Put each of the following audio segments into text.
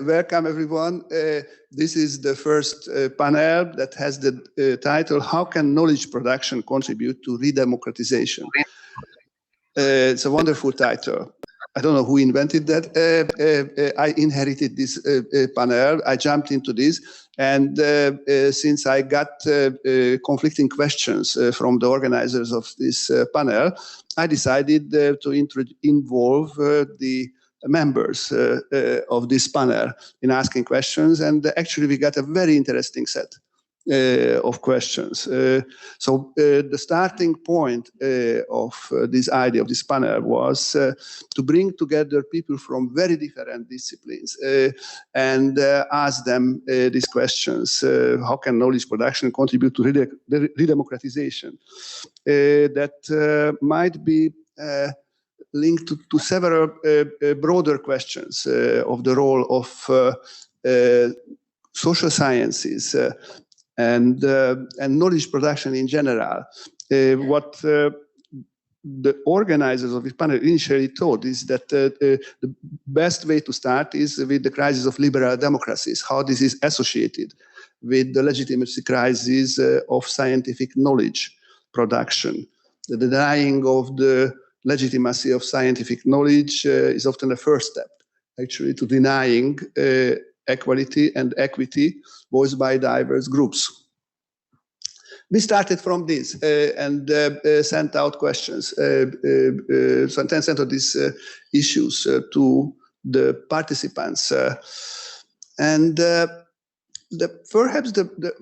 Welcome, everyone. This is the first panel that has the title, How Can Knowledge Production Contribute to Re-Democratization? It's a wonderful title. I don't know who invented that. I inherited this panel. I jumped into this. And since I got conflicting questions from the organizers of this panel, I decided to involve the members of this panel in asking questions. And actually, we got a very interesting set of questions. So the starting point of this idea of this panel was to bring together people from very different disciplines and ask them these questions. How can knowledge production contribute to re-democratization? That might be linked to several broader questions of the role of social sciences and knowledge production in general. What the organizers of this panel initially thought is that the best way to start is with the crisis of liberal democracies, how this is associated with the legitimacy crisis of scientific knowledge production. The denying of the legitimacy of scientific knowledge is often the first step, actually, to denying equality and equity voiced by diverse groups. We started from this and sent out questions, sent out these issues to the participants. Perhaps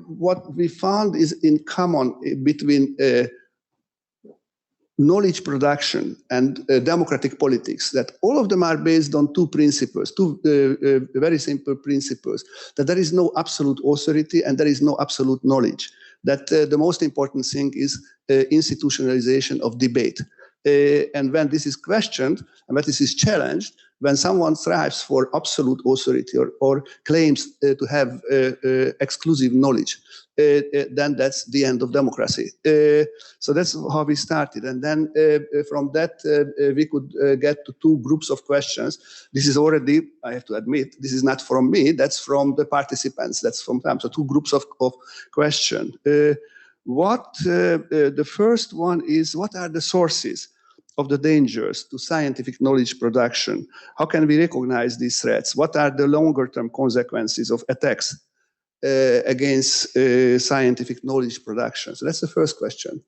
what we found is in common between knowledge production and democratic politics, that all of them are based on two principles, two very simple principles, that there is no absolute authority and there is no absolute knowledge, that the most important thing is institutionalization of debate. And when this is questioned, and when this is challenged, when someone strives for absolute authority or claims to have exclusive knowledge, then that's the end of democracy. So that's how we started. And then from that, we could get to two groups of questions. This is already, I have to admit, this is not from me, that's from the participants, that's from them. So two groups of questions. The first one is, what are the sources of the dangers to scientific knowledge production? How can we recognize these threats? What are the longer-term consequences of attacks against scientific knowledge production? So that's the first question.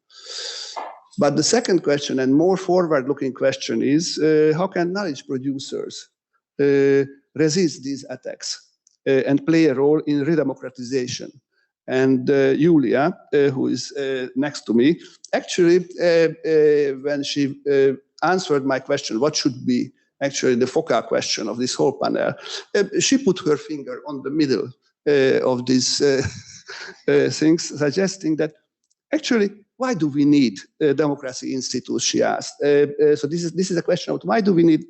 But the second question, and more forward-looking question, is how can knowledge producers resist these attacks and play a role in re-democratization? And Julia, who is next to me, actually, when she answered my question, what should be actually the focal question of this whole panel, she put her finger on the middle of these things, suggesting that actually, why do we need democracy institutes, she asked. So this is a question of why do we need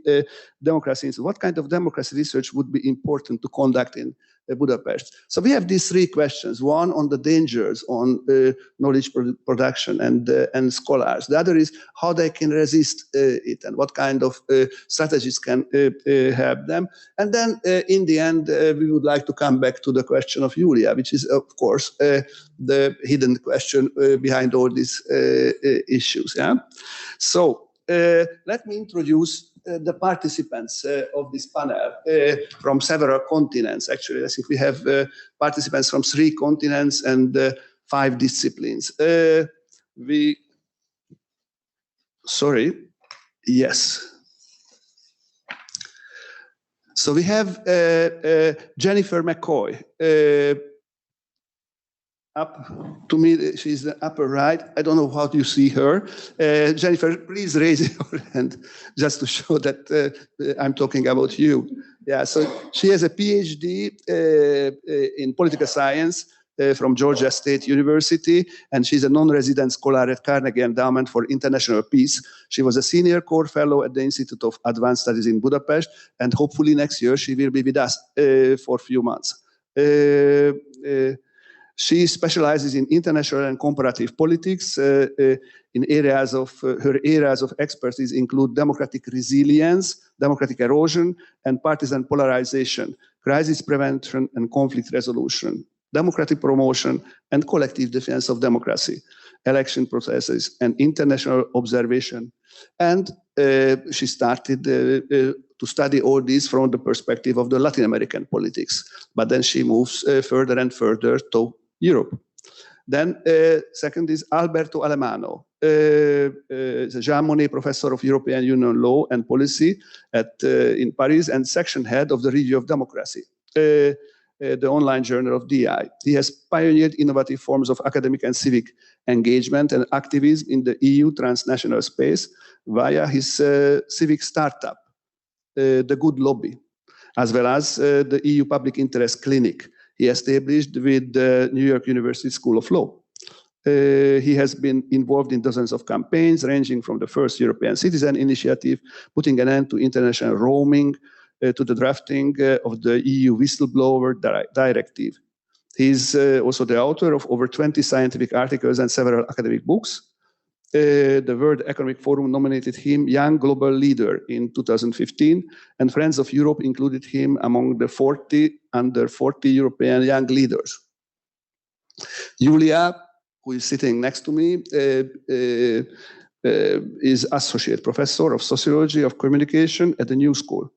democracy institutes? What kind of democracy research would be important to conduct in Budapest? So we have these three questions. One on the dangers on knowledge production and scholars. The other is how they can resist it and what kind of strategies can help them. And then in the end, we would like to come back to the question of Julia, which is, of course, the hidden question behind all these issues. Yeah? So let me introduce the participants of this panel from several continents. Actually, I think we have participants from 3 continents and 5 disciplines. Yes. So we have Jennifer McCoy. Up to me, she's the upper right. I don't know how you see her. Jennifer, please raise your hand just to show that I'm talking about you. Yeah, so she has a PhD in political science from Georgia State University, and she's a non-resident scholar at Carnegie Endowment for International Peace. She was a senior core fellow at the Institute of Advanced Studies in Budapest, and hopefully next year she will be with us for a few months. She specializes in international and comparative politics. In areas of her areas of expertise include democratic resilience, democratic erosion, and partisan polarization, crisis prevention and conflict resolution, democratic promotion and collective defense of democracy, election processes, and international observation. And she started to study all this from the perspective of the Latin American politics. But then she moves further and further to Europe. Then second is Alberto Alemanno, is a Jean Monnet Professor of European Union Law and Policy in Paris and section head of the Review of Democracy, the online journal of DI. He has pioneered innovative forms of academic and civic engagement and activism in the EU transnational space via his civic startup, the Good Lobby, as well as the EU Public Interest Clinic he established with the New York University School of Law. He has been involved in dozens of campaigns, ranging from the first European Citizen Initiative, putting an end to international roaming, to the drafting of the EU Whistleblower Directive. He's also the author of over 20 scientific articles and several academic books. The World Economic Forum nominated him Young Global Leader in 2015, and Friends of Europe included him among the under 40 European young leaders. Julia, who is sitting next to me, is Associate Professor of Sociology of Communication at the New School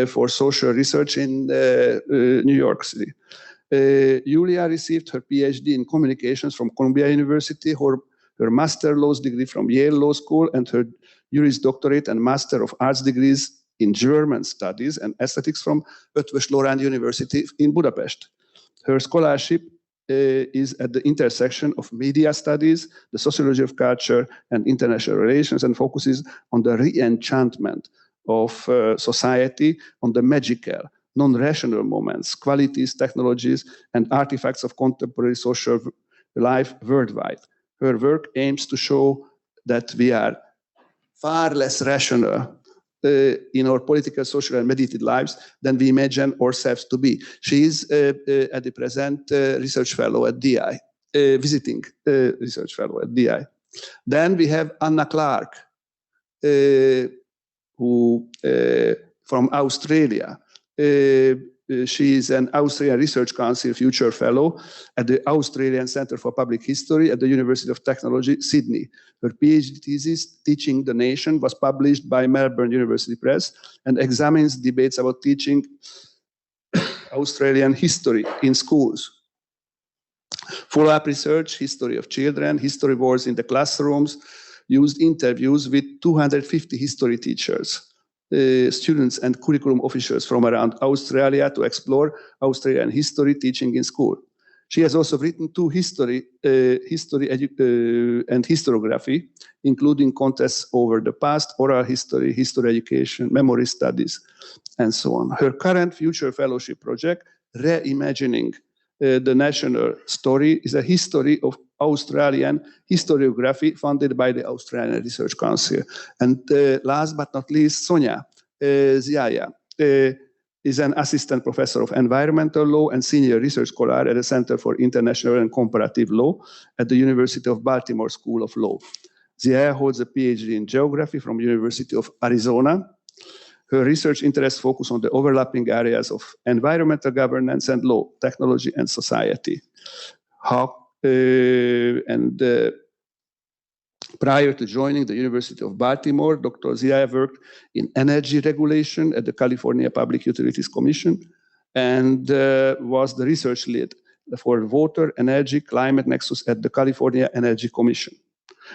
for Social Research in New York City. Julia received her PhD in Communications from Columbia University, her Master Laws degree from Yale Law School, and her Juris Doctorate and Master of Arts degrees in German Studies and Aesthetics from Eötvös Loránd University in Budapest. Her scholarship is at the intersection of media studies, the sociology of culture, and international relations, and focuses on the re-enchantment of society, on the magical, non-rational moments, qualities, technologies, and artifacts of contemporary social life worldwide. Her work aims to show that we are far less rational in our political, social, and meditative lives than we imagine ourselves to be. She is at the present research fellow at DI, visiting research fellow at DI. Then we have Anna Clark, who from Australia. She is an Australian Research Council Future Fellow at the Australian Centre for Public History at the University of Technology, Sydney. Her PhD thesis, Teaching the Nation, was published by Melbourne University Press and examines debates about teaching Australian history in schools. Follow-up research, history of children, history wars in the classrooms, used interviews with 250 history teachers, students and curriculum officials from around Australia to explore Australian history teaching in school. She has also written two history and historiography, including contests over the past, oral history, history education, memory studies, and so on. Her current future fellowship project, Reimagining the National Story, is a history of Australian historiography funded by the Australian Research Council. And last but not least, Sonya Ziaja is an assistant professor of environmental law and senior research scholar at the Center for International and Comparative Law at the University of Baltimore School of Law. Ziaja holds a PhD in geography from University of Arizona. Her research interests focus on the overlapping areas of environmental governance and law, technology and society. Prior to joining the University of Baltimore, Dr. Ziaja worked in energy regulation at the California Public Utilities Commission and was the research lead for water, energy, climate nexus at the California Energy Commission.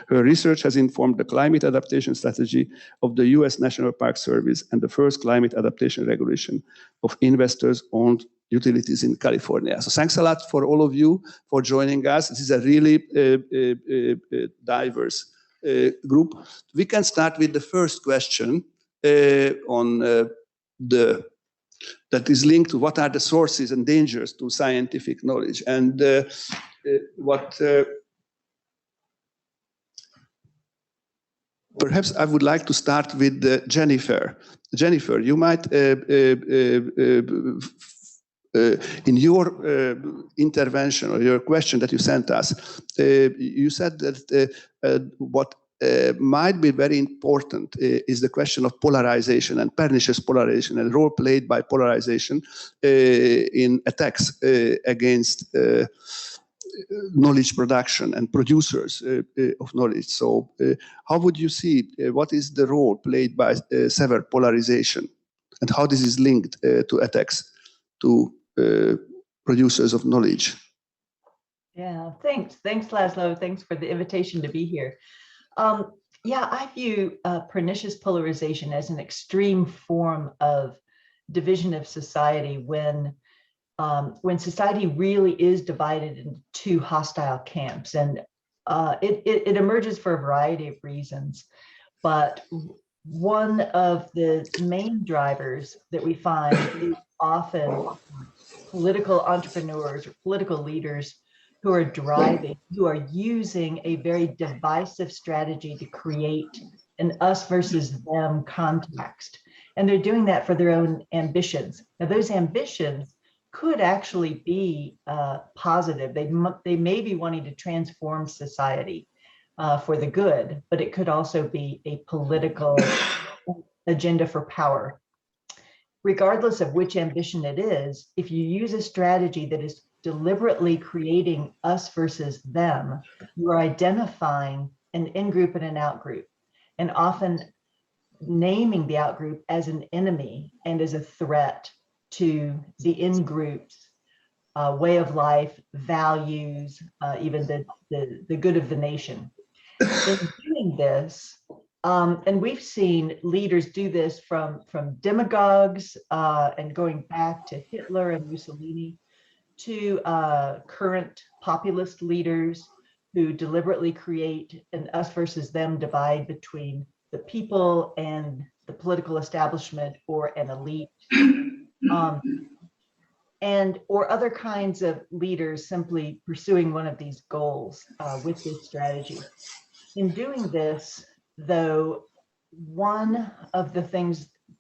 Her research has informed the climate adaptation strategy of the US National Park Service and the first climate adaptation regulation of investors-owned utilities in California. So thanks a lot for all of you for joining us. This is a really diverse group. We can start with the first question that is linked to what are the sources and dangers to scientific knowledge. And perhaps I would like to start with Jennifer. Jennifer, you might in your intervention or your question that you sent us, you said that what might be very important is the question of polarization and pernicious polarization and role played by polarization in attacks against knowledge production and producers of knowledge. So how would you see what is the role played by severe polarization and how this is linked to attacks to producers of knowledge? Yeah, thanks, Laszlo. Thanks for the invitation to be here. Yeah, I view pernicious polarization as an extreme form of division of society when society really is divided into two hostile camps, and it emerges for a variety of reasons. But one of the main drivers that we find is often political entrepreneurs or political leaders who are using a very divisive strategy to create an us versus them context. And they're doing that for their own ambitions. Now, those ambitions could actually be positive. They may be wanting to transform society for the good, but it could also be a political agenda for power. Regardless of which ambition it is, if you use a strategy that is deliberately creating us versus them, you're identifying an in-group and an out-group, and often naming the out-group as an enemy and as a threat to the in-group's way of life, values, even the good of the nation. In doing this, and we've seen leaders do this from demagogues and going back to Hitler and Mussolini to current populist leaders who deliberately create an us versus them divide between the people and the political establishment or an elite, or other kinds of leaders simply pursuing one of these goals with this strategy. In doing this, though,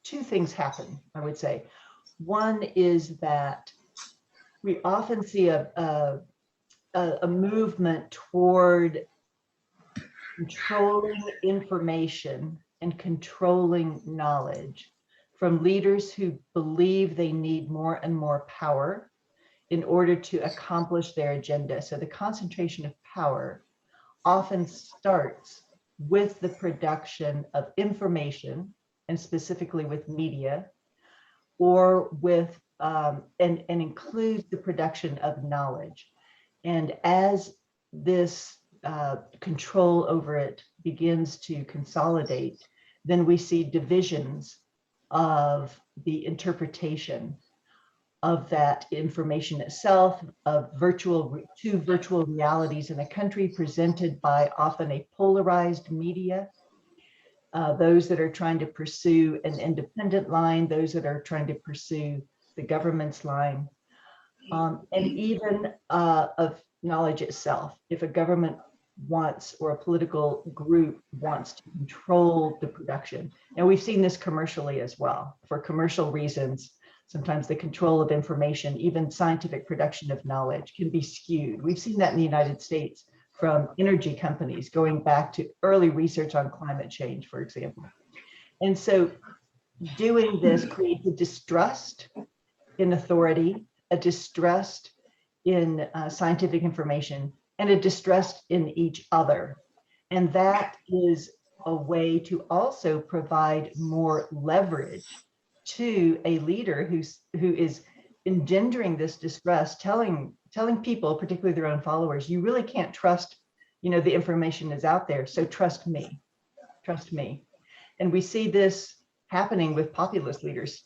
two things happen, I would say. One is that we often see a movement toward controlling information and controlling knowledge from leaders who believe they need more and more power in order to accomplish their agenda. So the concentration of power often starts with the production of information, and specifically with media, or with and includes the production of knowledge. And as this control over it begins to consolidate, then we see divisions of the interpretation of that information itself, of two virtual realities in a country presented by often a polarized media, those that are trying to pursue an independent line, those that are trying to pursue the government's line, and even of knowledge itself. If a government wants, or a political group wants to control the production. And we've seen this commercially as well. For commercial reasons, sometimes the control of information, even scientific production of knowledge, can be skewed. We've seen that in the United States from energy companies going back to early research on climate change, for example. And so doing this creates a distrust in authority, a distrust in scientific information, and a distrust in each other. And that is a way to also provide more leverage to a leader who is engendering this distrust, telling people, particularly their own followers, you really can't trust, the information is out there, so trust me. And we see this happening with populist leaders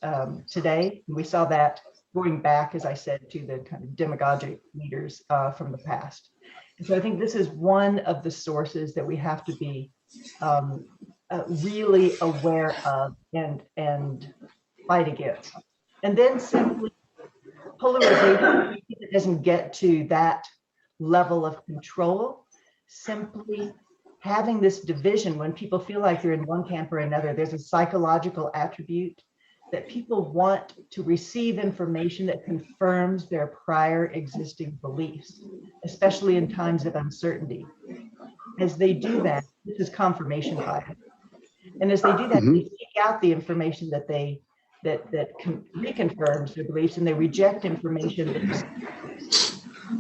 today. We saw that going back, as I said, to the kind of demagogic leaders from the past. And so I think this is one of the sources that we have to be really aware of and fight against. And then simply polarization doesn't get to that level of control. Simply having this division, when people feel like they're in one camp or another, there's a psychological attribute that people want to receive information that confirms their prior existing beliefs, especially in times of uncertainty. As they do that, this is confirmation bias. And as they do that, they seek out the information that reconfirms their beliefs, and they reject information that,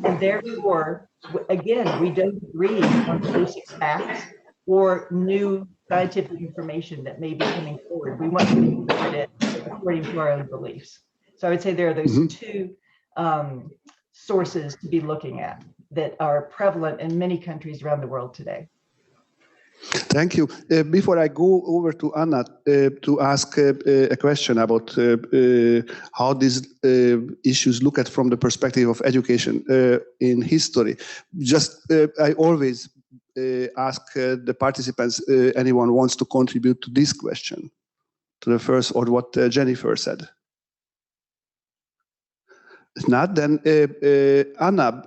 and therefore, again, we don't agree on basic facts or new scientific information that may be coming forward. We want to interpret it according to our own beliefs. So I would say there are those two sources to be looking at that are prevalent in many countries around the world today. Thank you. Before I go over to Anna to ask a question about how these issues look at from the perspective of education in history, just I always ask the participants, anyone wants to contribute to this question, to the first, or what Jennifer said. If not, then Anna,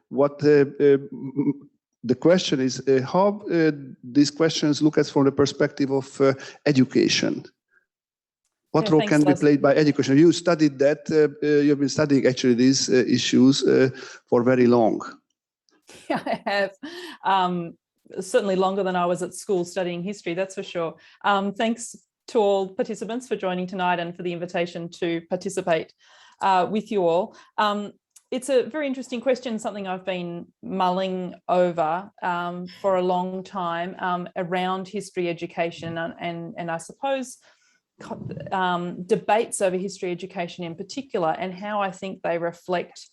what the question is how these questions look at from the perspective of education. What role can be played by education? You studied that, you've been studying actually these issues for very long. Yeah, I have. Certainly longer than I was at school studying history, that's for sure. Thanks to all participants for joining tonight and for the invitation to participate with you all. It's a very interesting question, something I've been mulling over for a long time around history education and I suppose debates over history education in particular, and how I think they reflect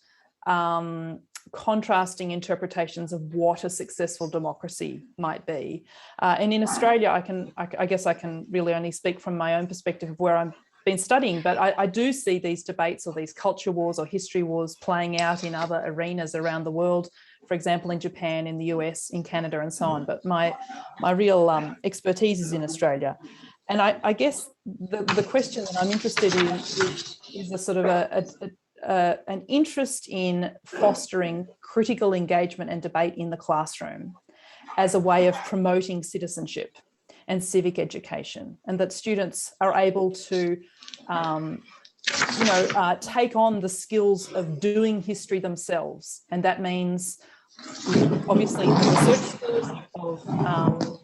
contrasting interpretations of what a successful democracy might be. And in Australia, I guess I can really only speak from my own perspective of where I've been studying, but I do see these debates or these culture wars or history wars playing out in other arenas around the world, for example, in Japan, in the US, in Canada, and so on. But my real expertise is in Australia. And I guess the question that I'm interested in is a sort of an interest in fostering critical engagement and debate in the classroom as a way of promoting citizenship and civic education, and that students are able to take on the skills of doing history themselves. And that means obviously the research skills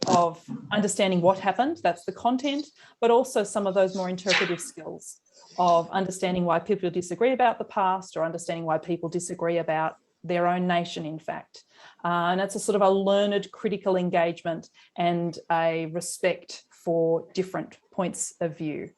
of understanding what happened, that's the content, but also some of those more interpretive skills of understanding why people disagree about the past, or understanding why people disagree about their own nation, in fact. And it's a sort of a learned critical engagement and a respect for different points of view.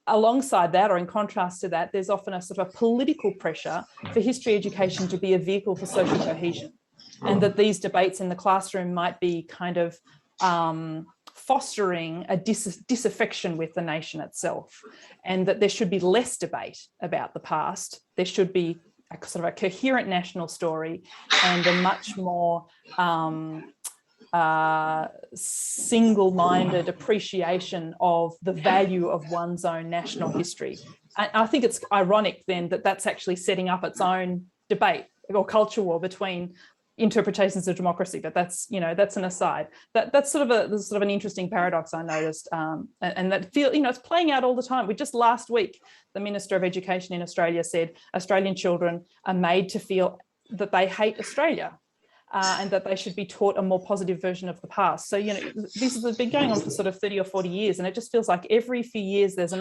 Alongside that, or in contrast to that, there's often a sort of a political pressure for history education to be a vehicle for social cohesion, and that these debates in the classroom might be kind of fostering a disaffection with the nation itself, and that there should be less debate about the past. There should be a sort of a coherent national story and a much more single-minded appreciation of the value of one's own national history. And I think it's ironic then that that's actually setting up its own debate or culture war between interpretations of democracy, but that's, that's an aside. That's sort of an interesting paradox I noticed, and that it's playing out all the time. Just last week, the Minister of Education in Australia said Australian children are made to feel that they hate Australia, and that they should be taught a more positive version of the past. So, this has been going on for sort of 30 or 40 years, and it just feels like every few years there's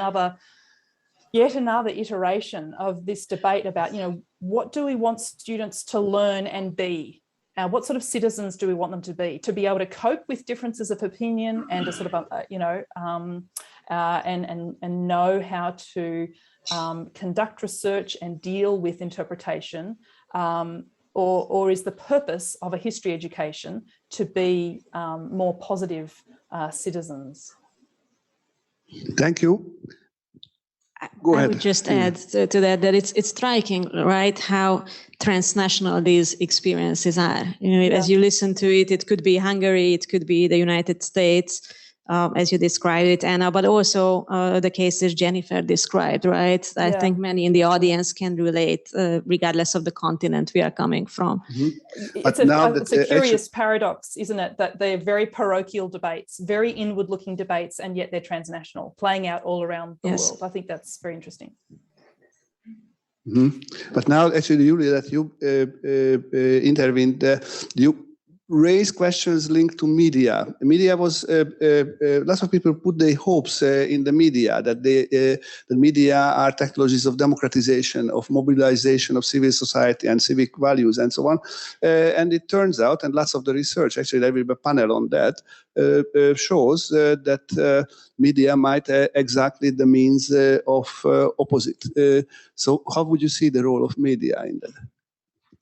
yet another iteration of this debate about, what do we want students to learn and be? What sort of citizens do we want them to be able to cope with differences of opinion, and to sort of, and know how to conduct research and deal with interpretation, or is the purpose of a history education to be more positive citizens? Thank you. Go ahead. I would just add to that it's striking, right, how transnational these experiences are. As you listen to it, it could be Hungary, it could be the United States, as you described it, Anna, but also the cases Jennifer described, right? I think many in the audience can relate, regardless of the continent we are coming from. It's a curious paradox, isn't it? That they're very parochial debates, very inward-looking debates, and yet they're transnational, playing out all around the world. I think that's very interesting. But now, actually, Julia, that you intervened, you raise questions linked to media. Media was lots of people put their hopes in the media, that the media are technologies of democratization, of mobilization of civil society and civic values and so on. And it turns out, and lots of the research, actually there will be a panel on that, shows that media might exactly the means of opposite. So how would you see the role of media in that?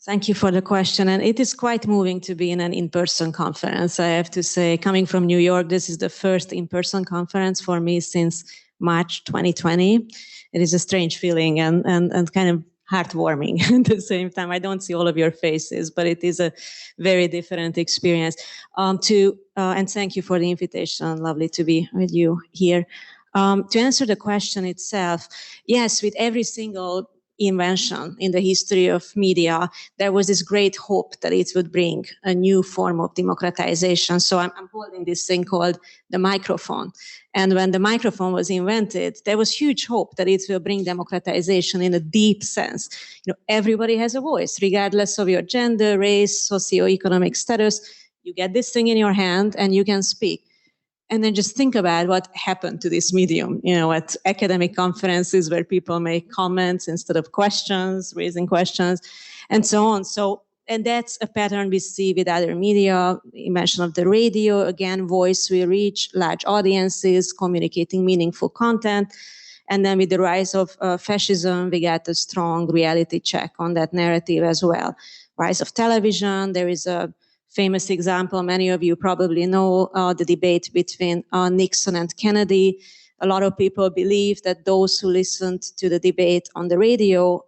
Thank you for the question. And it is quite moving to be in an in-person conference. I have to say, coming from New York, this is the first in-person conference for me since March 2020. It is a strange feeling and kind of heartwarming at the same time. I don't see all of your faces, but it is a very different experience. And thank you for the invitation. Lovely to be with you here. To answer the question itself, yes, with every single invention in the history of media, there was this great hope that it would bring a new form of democratization. So I'm holding this thing called the microphone. And when the microphone was invented, there was huge hope that it will bring democratization in a deep sense. You know, everybody has a voice, regardless of your gender, race, socioeconomic status. You get this thing in your hand and you can speak. And then just think about what happened to this medium, you know, at academic conferences where people make comments instead of questions, raising questions, and so on. And that's a pattern we see with other media. Invention of the radio, again, voice will reach large audiences, communicating meaningful content. And then with the rise of fascism, we got a strong reality check on that narrative as well. Rise of television, there is a famous example, many of you probably know the debate between Nixon and Kennedy. A lot of people believe that those who listened to the debate on the radio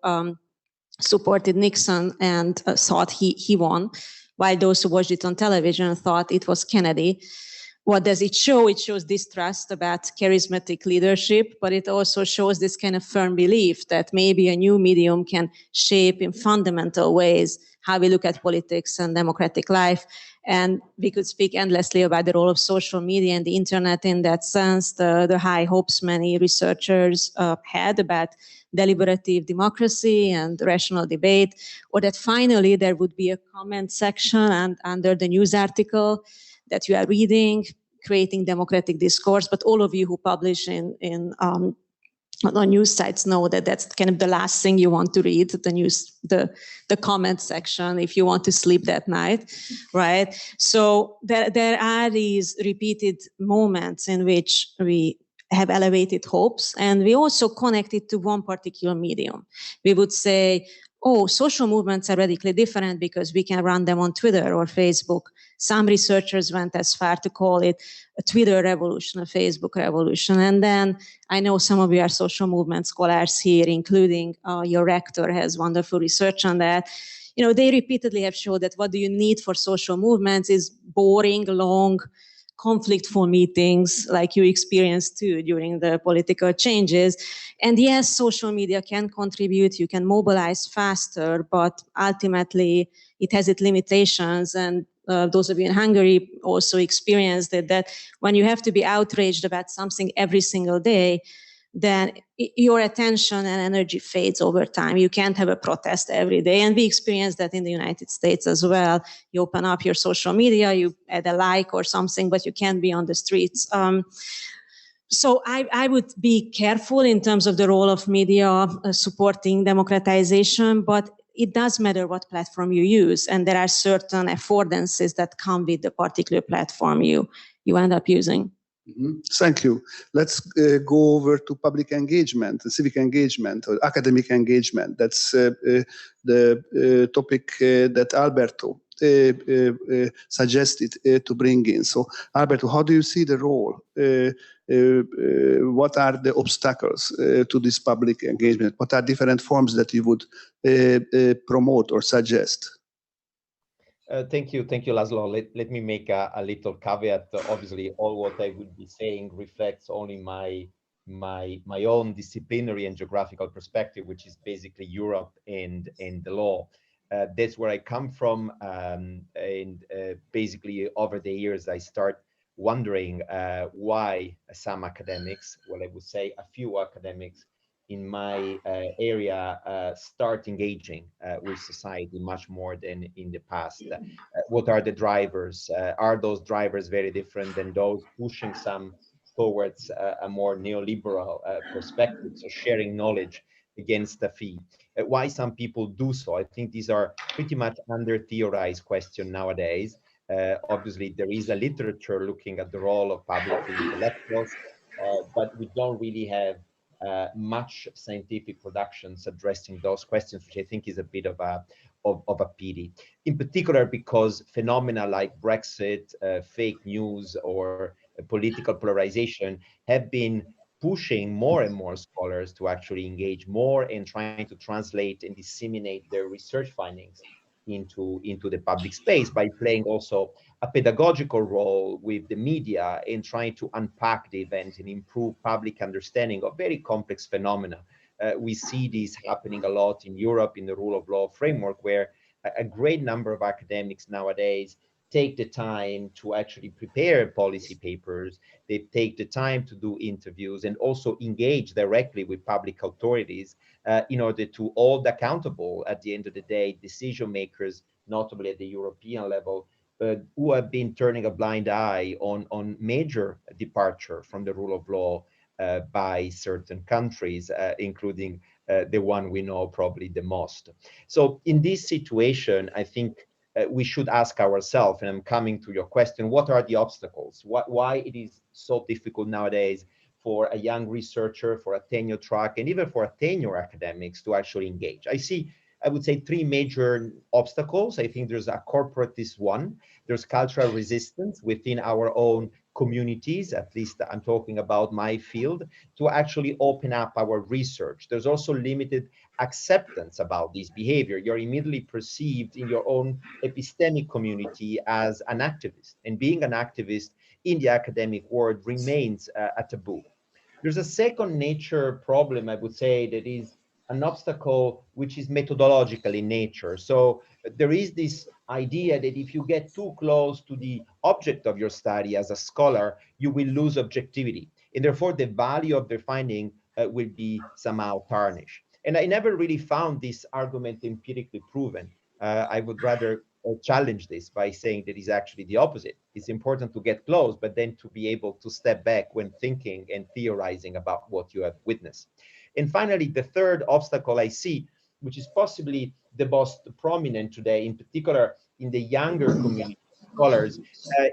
supported Nixon and thought he won, while those who watched it on television thought it was Kennedy. What does it show? It shows distrust about charismatic leadership, but it also shows this kind of firm belief that maybe a new medium can shape in fundamental ways how we look at politics and democratic life. And we could speak endlessly about the role of social media and the internet in that sense, the high hopes many researchers had about deliberative democracy and rational debate, or that finally there would be a comment section and under the news article that you are reading, creating democratic discourse. But all of you who publish on news sites know that that's kind of the last thing you want to read, the comment section, if you want to sleep that night, right? So there are these repeated moments in which we have elevated hopes, and we also connect it to one particular medium. We would say, oh, social movements are radically different because we can run them on Twitter or Facebook. Some researchers went as far to call it a Twitter revolution, a Facebook revolution. And then I know some of you are social movement scholars here, including your rector has wonderful research on that. You know, they repeatedly have showed that what do you need for social movements is boring, long, conflictful meetings like you experienced too during the political changes. And yes, social media can contribute, you can mobilize faster, but ultimately it has its limitations. And those of you in Hungary also experienced it, that when you have to be outraged about something every single day, then your attention and energy fades over time. You can't have a protest every day. And we experienced that in the United States as well. You open up your social media, you add a like or something, but you can't be on the streets. So I would be careful in terms of the role of media supporting democratization, but it does matter what platform you use. And there are certain affordances that come with the particular platform you end up using. Mm-hmm. Thank you. Let's go over to public engagement, civic engagement, or academic engagement. That's the topic that Alberto suggested to bring in. So, Alberto, how do you see the role? What are the obstacles to this public engagement? What are different forms that you would promote or suggest? Thank you, Laszlo. Let me make a little caveat. Obviously, all what I would be saying reflects only my own disciplinary and geographical perspective, which is basically Europe and the law. That's where I come from, and basically over the years I start wondering why some academics, well, I would say a few academics in my area start engaging with society much more than in the past. What are the drivers? Are those drivers very different than those pushing some towards a more neoliberal perspective, so sharing knowledge against a fee? Why some people do so? I think these are pretty much under-theorized questions nowadays. Obviously, there is a literature looking at the role of publicly intellectuals, but we don't really have much scientific productions addressing those questions, which I think is a bit of a pity. In particular, because phenomena like Brexit, fake news, or political polarization have been pushing more and more scholars to actually engage more in trying to translate and disseminate their research findings into the public space by playing also a pedagogical role with the media in trying to unpack the event and improve public understanding of very complex phenomena. We see this happening a lot in Europe in the rule of law framework, where a great number of academics nowadays take the time to actually prepare policy papers. They take the time to do interviews and also engage directly with public authorities in order to hold accountable, at the end of the day, decision makers, notably at the European level, who have been turning a blind eye on major departure from the rule of law by certain countries, including the one we know probably the most. So in this situation, I think we should ask ourselves, and I'm coming to your question, what are the obstacles? Why it is so difficult nowadays for a young researcher, for a tenure track, and even for a tenure academics to actually engage? I would say three major obstacles. I think there's a corporatist one. There's cultural resistance within our own communities, at least I'm talking about my field, to actually open up our research. There's also limited acceptance about this behavior. You're immediately perceived in your own epistemic community as an activist, and being an activist in the academic world remains a taboo. There's a second nature problem, I would say, that is an obstacle which is methodological in nature. So there is this idea that if you get too close to the object of your study as a scholar, you will lose objectivity, and therefore the value of the finding will be somehow tarnished. And I never really found this argument empirically proven. I would rather challenge this by saying that it's actually the opposite. It's important to get close, but then to be able to step back when thinking and theorizing about what you have witnessed. And finally, the third obstacle I see, which is possibly the most prominent today, in particular in the younger community scholars,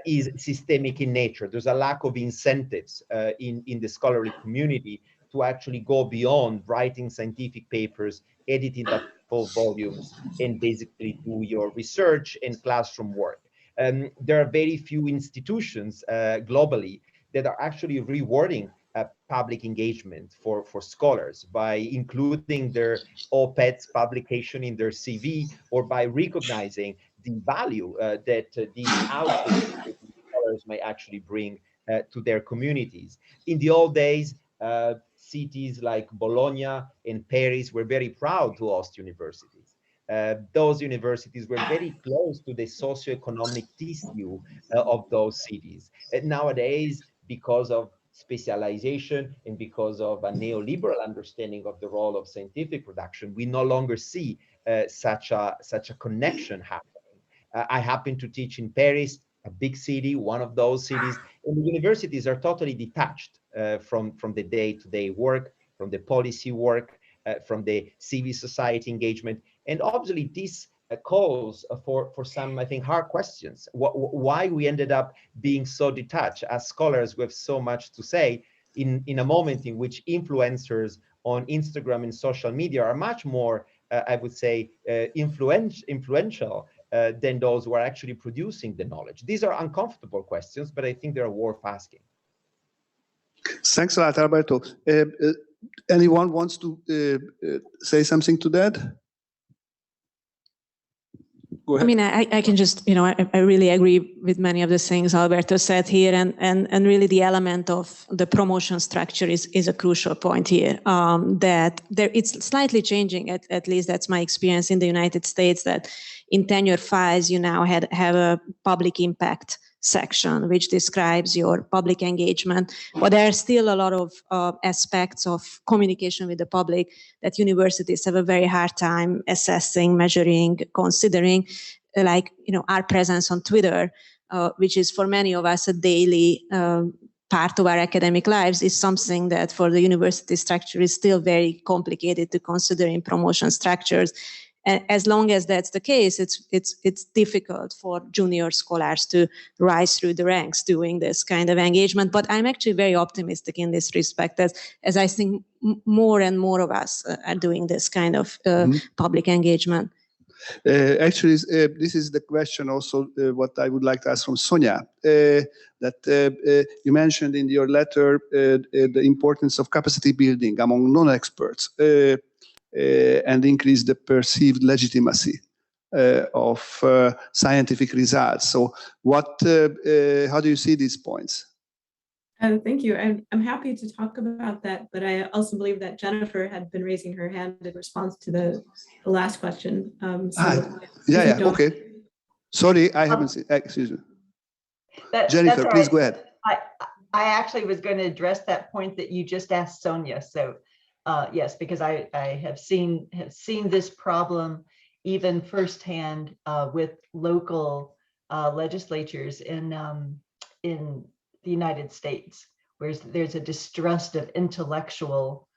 is systemic in nature. There's a lack of incentives in the scholarly community to actually go beyond writing scientific papers, editing that full volumes, and basically do your research and classroom work. There are very few institutions globally that are actually rewarding public engagement for scholars by including their op-eds publication in their CV, or by recognizing the value that these outputs that scholars may actually bring to their communities. In the old days, cities like Bologna and Paris were very proud to host universities. Those universities were very close to the socioeconomic tissue of those cities. And nowadays, because of specialization and because of a neoliberal understanding of the role of scientific production, we no longer see such a connection happening. I happen to teach in Paris, a big city, one of those cities, and the universities are totally detached from the day-to-day work, from the policy work, from the civil society engagement. And obviously this calls for some, I think, hard questions. Why we ended up being so detached as scholars with so much to say in a moment in which influencers on Instagram and social media are much more, I would say, influential than those who are actually producing the knowledge. These are uncomfortable questions, but I think they're worth asking. Thanks a lot, Alberto. Anyone wants to say something to that? Go ahead. I mean, I can just, I really agree with many of the things Alberto said here, and really the element of the promotion structure is a crucial point here. That it's slightly changing, at least that's my experience in the United States, that in tenure files you now have a public impact section which describes your public engagement, but there are still a lot of aspects of communication with the public that universities have a very hard time assessing, measuring, considering, like our presence on Twitter, which is for many of us a daily part of our academic lives, is something that for the university structure is still very complicated to consider in promotion structures. And as long as that's the case, it's difficult for junior scholars to rise through the ranks doing this kind of engagement. But I'm actually very optimistic in this respect, as I think more and more of us are doing this kind of public engagement. Actually, this is the question also what I would like to ask from Sonya, that you mentioned in your letter the importance of capacity building among non-experts and increase the perceived legitimacy of scientific results. So how do you see these points? Thank you. I'm happy to talk about that, but I also believe that Jennifer had been raising her hand in response to the last question. Okay. Sorry, I haven't seen, excuse me. Jennifer, please go ahead. I actually was going to address that point that you just asked Sonya. So yes, because I have seen this problem even firsthand with local legislatures in the United States, where there's a distrust of intellectual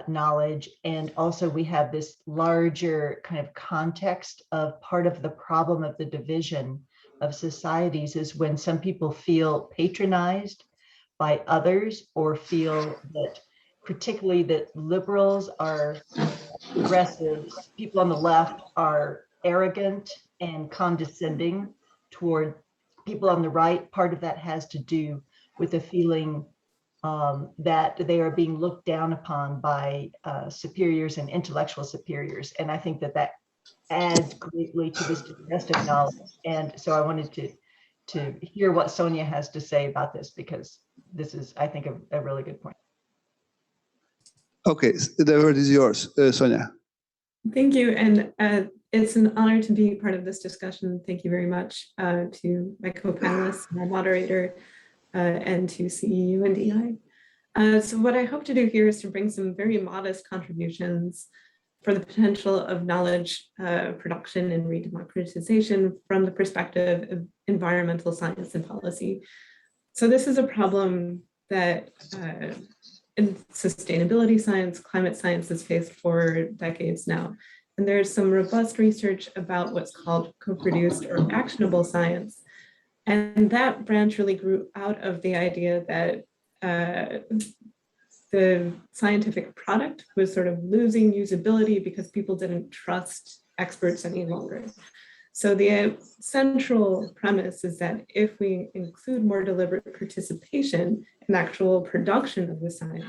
knowledge. And also we have this larger kind of context of part of the problem of the division of societies is when some people feel patronized by others or feel that particularly that liberals are aggressive, people on the left are arrogant and condescending toward people on the right. Part of that has to do with the feeling that they are being looked down upon by superiors and intellectual superiors. And I think that adds greatly to this distrust of knowledge. And so I wanted to hear what Sonya has to say about this, because this is, I think, a really good point. Okay, the word is yours, Sonya. Thank you. And it's an honor to be part of this discussion. Thank you very much to my co-panelists, my moderator, and to CEU and DI. So what I hope to do here is to bring some very modest contributions for the potential of knowledge production and re-democratization from the perspective of environmental science and policy. So this is a problem that in sustainability science, climate science has faced for decades now. And there's some robust research about what's called co-produced or actionable science. And that branch really grew out of the idea that the scientific product was sort of losing usability because people didn't trust experts any longer. So the central premise is that if we include more deliberate participation in actual production of the science,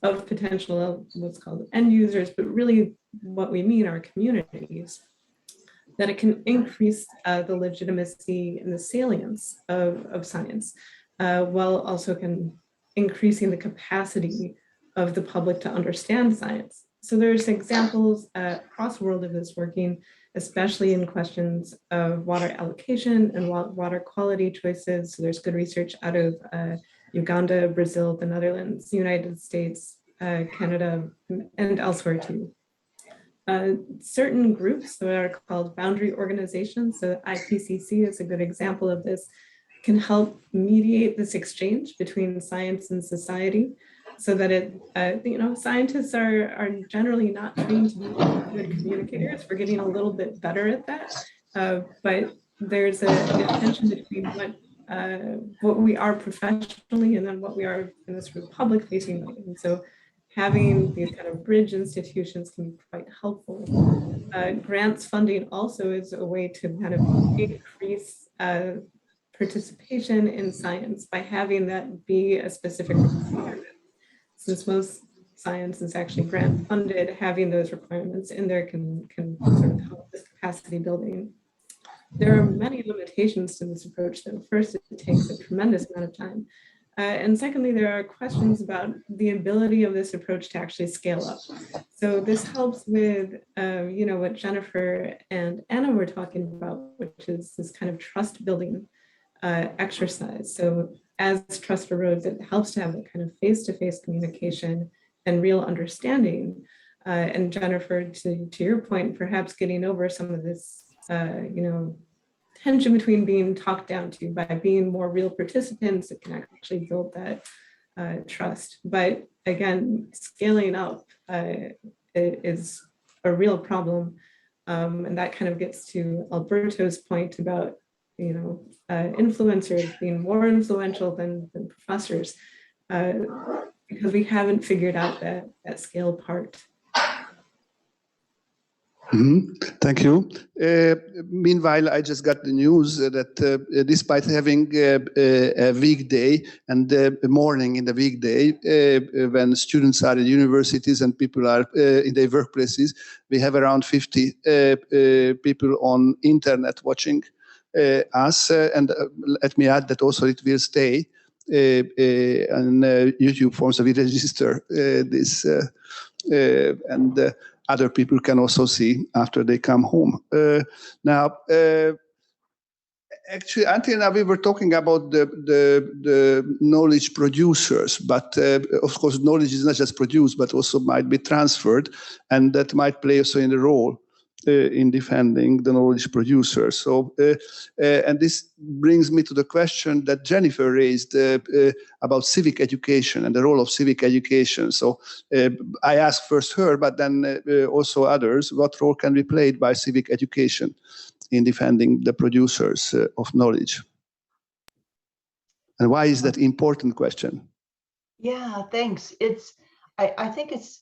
of potential what's called end users, but really what we mean are communities, that it can increase the legitimacy and the salience of science, while also increasing the capacity of the public to understand science. So there's examples across the world of this working, especially in questions of water allocation and water quality choices. So there's good research out of Uganda, Brazil, the Netherlands, United States, Canada, and elsewhere too. Certain groups that are called boundary organizations, so IPCC is a good example of this, can help mediate this exchange between science and society, so that scientists are generally not trained to be good communicators. We're getting a little bit better at that, but there's a tension between what we are professionally and then what we are in this sort of public-facing way. And so having these kind of bridge institutions can be quite helpful. Grants funding also is a way to kind of increase participation in science by having that be a specific requirement. Since most science is actually grant funded, having those requirements in there can sort of help this capacity building. There are many limitations to this approach, though. First, it takes a tremendous amount of time. And secondly, there are questions about the ability of this approach to actually scale up. So this helps with, what Jennifer and Anna were talking about, which is this kind of trust building exercise. So as trust erodes, it helps to have that kind of face-to-face communication and real understanding. And Jennifer, to your point, perhaps getting over some of this, tension between being talked down to by being more real participants, it can actually build that trust. But again, scaling up is a real problem. And that kind of gets to Alberto's point about, influencers being more influential than professors, because we haven't figured out that scale part. Thank you. Meanwhile, I just got the news that despite having a weekday and a morning in the weekday, when students are in universities and people are in their workplaces, we have around 50 people on internet watching us. And let me add that also it will stay on YouTube form, so we register this and other people can also see after they come home. Now, actually, until now we were talking about the knowledge producers, but of course, knowledge is not just produced, but also might be transferred, and that might play also in a role in defending the knowledge producers. So, and this brings me to the question that Jennifer raised about civic education and the role of civic education. So I asked first her, but then also others, what role can be played by civic education in defending the producers of knowledge? And why is that important question? Yeah, thanks. I think it's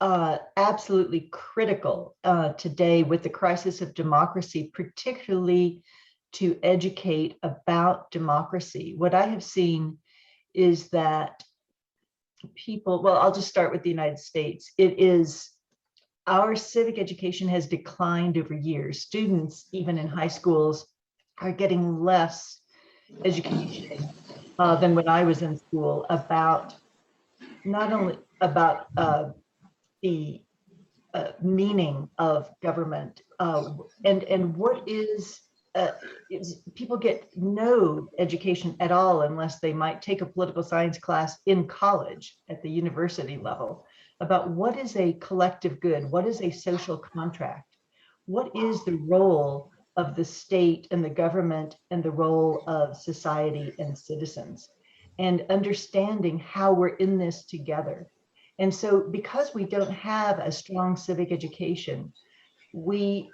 absolutely critical today with the crisis of democracy, particularly to educate about democracy. What I have seen is that people, well, I'll just start with the United States. Our civic education has declined over years. Students, even in high schools, are getting less education than when I was in school about not only about the meaning of government and what is people get no education at all unless they might take a political science class in college at the university level about what is a collective good, what is a social contract, what is the role of the state and the government and the role of society and citizens, and understanding how we're in this together. And so because we don't have a strong civic education, we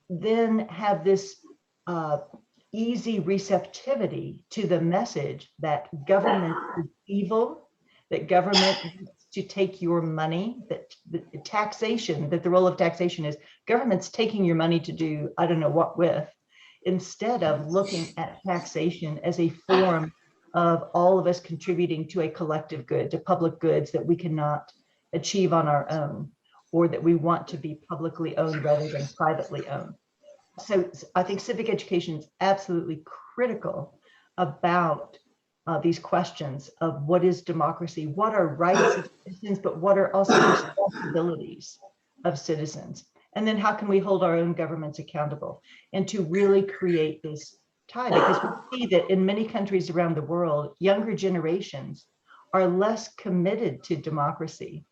then have this easy receptivity to the message that government is evil, that government wants to take your money, that the taxation, that the role of taxation is government's taking your money to do I don't know what with, instead of looking at taxation as a form of all of us contributing to a collective good, to public goods that we cannot achieve on our own, or that we want to be publicly owned rather than privately owned. So I think civic education is absolutely critical about these questions of what is democracy, what are rights of citizens, but what are also responsibilities of citizens. And then how can we hold our own governments accountable and to really create this tie, because we see that in many countries around the world, younger generations are less committed to democracy.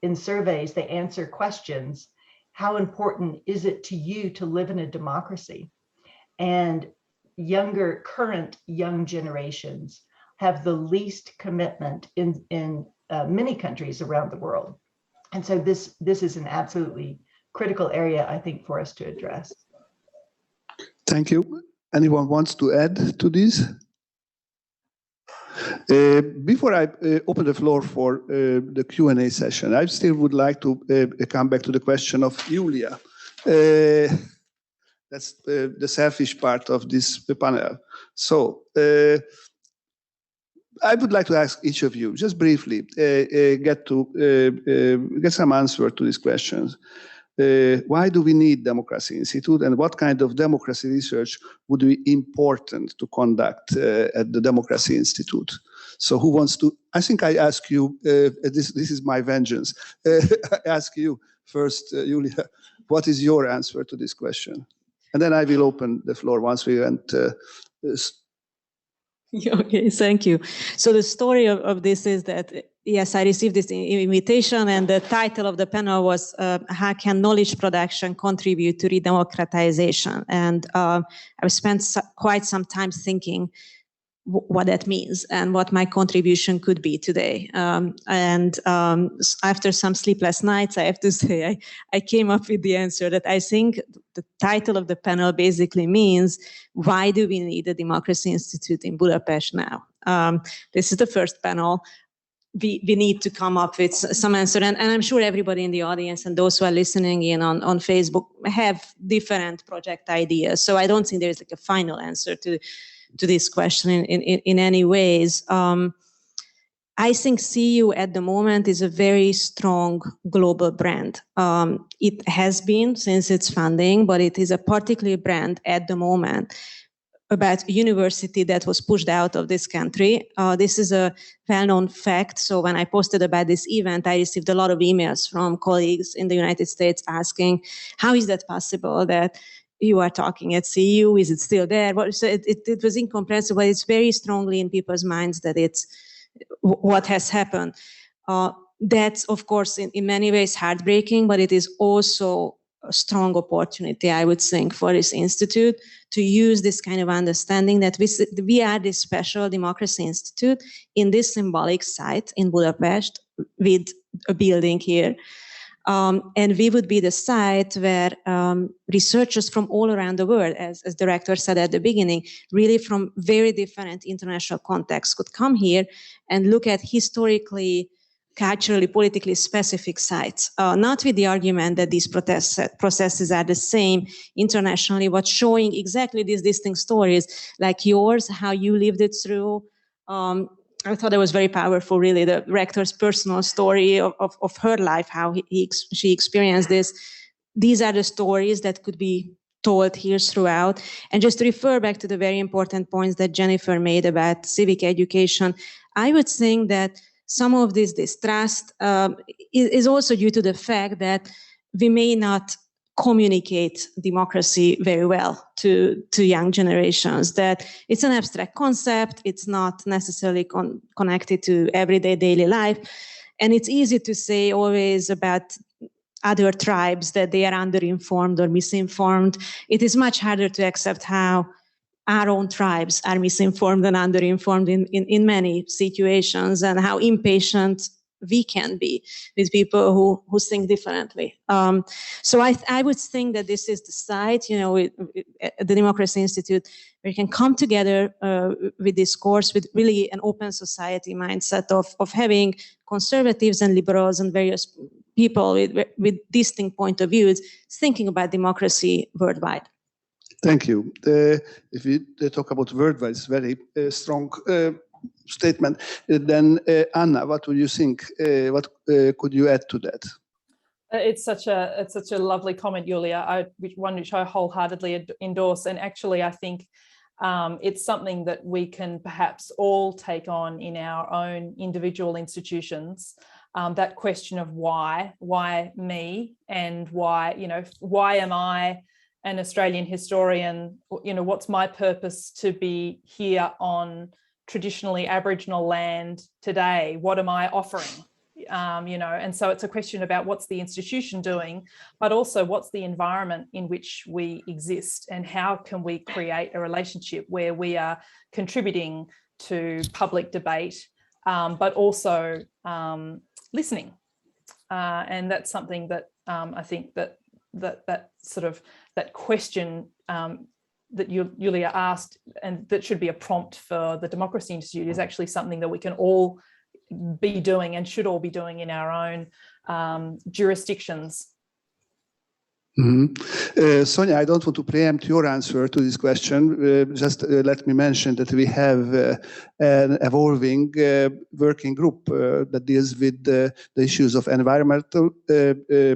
In surveys, they answer questions, how important is it to you to live in a democracy? And current young generations have the least commitment in many countries around the world. And so this is an absolutely critical area, I think, for us to address. Thank you. Anyone wants to add to this? Before I open the floor for the Q&A session, I still would like to come back to the question of Julia. That's the selfish part of this panel. So I would like to ask each of you, just briefly, get some answer to these questions. Why do we need Democracy Institute, and what kind of democracy research would be important to conduct at the Democracy Institute? So who wants to, I think I ask you, this is my vengeance. I ask you first, Julia, what is your answer to this question? And then I will open the floor once we went. Okay, thank you. So the story of this is that, yes, I received this invitation, and the title of the panel was how can knowledge production contribute to re-democratization? And I've spent quite some time thinking what that means and what my contribution could be today. After some sleepless nights, I have to say, I came up with the answer that I think the title of the panel basically means, why do we need a Democracy Institute in Budapest now? This is the first panel. We need to come up with some answer. And I'm sure everybody in the audience and those who are listening in on Facebook have different project ideas. So I don't think there's like a final answer to this question in any ways. I think CEU at the moment is a very strong global brand. It has been since its founding, but it is a particular brand at the moment about a university that was pushed out of this country. This is a well-known fact. So when I posted about this event, I received a lot of emails from colleagues in the United States asking, how is that possible that you are talking at CEU? Is it still there? So it was incomprehensible. It's very strongly in people's minds that it's what has happened. That's, of course, in many ways heartbreaking, but it is also a strong opportunity, I would think, for this institute to use this kind of understanding that we are this special Democracy Institute in this symbolic site in Budapest with a building here. And we would be the site where researchers from all around the world, as the director said at the beginning, really from very different international contexts could come here and look at historically, culturally, politically specific sites, not with the argument that these processes are the same internationally, but showing exactly these distinct stories like yours, how you lived it through. I thought it was very powerful, really, the rector's personal story of her life, how she experienced this. These are the stories that could be told here throughout. And just to refer back to the very important points that Jennifer made about civic education, I would think that some of this distrust is also due to the fact that we may not communicate democracy very well to young generations, that it's an abstract concept, it's not necessarily connected to everyday daily life. And it's easy to say always about other tribes that they are underinformed or misinformed. It is much harder to accept how our own tribes are misinformed and underinformed in many situations, and how impatient we can be with people who think differently. So I would think that this is the site, the Democracy Institute, where you can come together with this course with really an open society mindset of having conservatives and liberals and various people with distinct point of views thinking about democracy worldwide. Thank you. If we talk about worldwide, it's very strong statement. Then, Anna, what would you think? What could you add to that? It's such a lovely comment, Julia. One which I wholeheartedly endorse. And actually, I think it's something that we can perhaps all take on in our own individual institutions. That question of why me, and why am I an Australian historian? What's my purpose to be here on traditionally Aboriginal land today? What am I offering? And so it's a question about what's the institution doing, but also what's the environment in which we exist, and how can we create a relationship where we are contributing to public debate, but also listening. And that's something that I think that sort of that question that Julia asked, and that should be a prompt for the Democracy Institute, is actually something that we can all be doing and should all be doing in our own jurisdictions. Sonya, I don't want to preempt your answer to this question. Just let me mention that we have an evolving working group that deals with the issues of environmental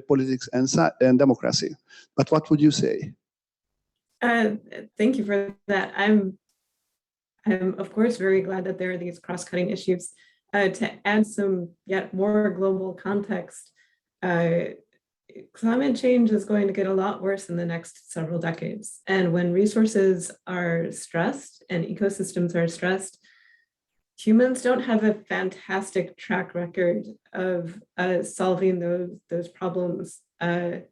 politics and democracy. But what would you say? Thank you for that. I'm of course very glad that there are these cross-cutting issues. To add some yet more global context, climate change is going to get a lot worse in the next several decades. And when resources are stressed and ecosystems are stressed, humans don't have a fantastic track record of solving those problems, in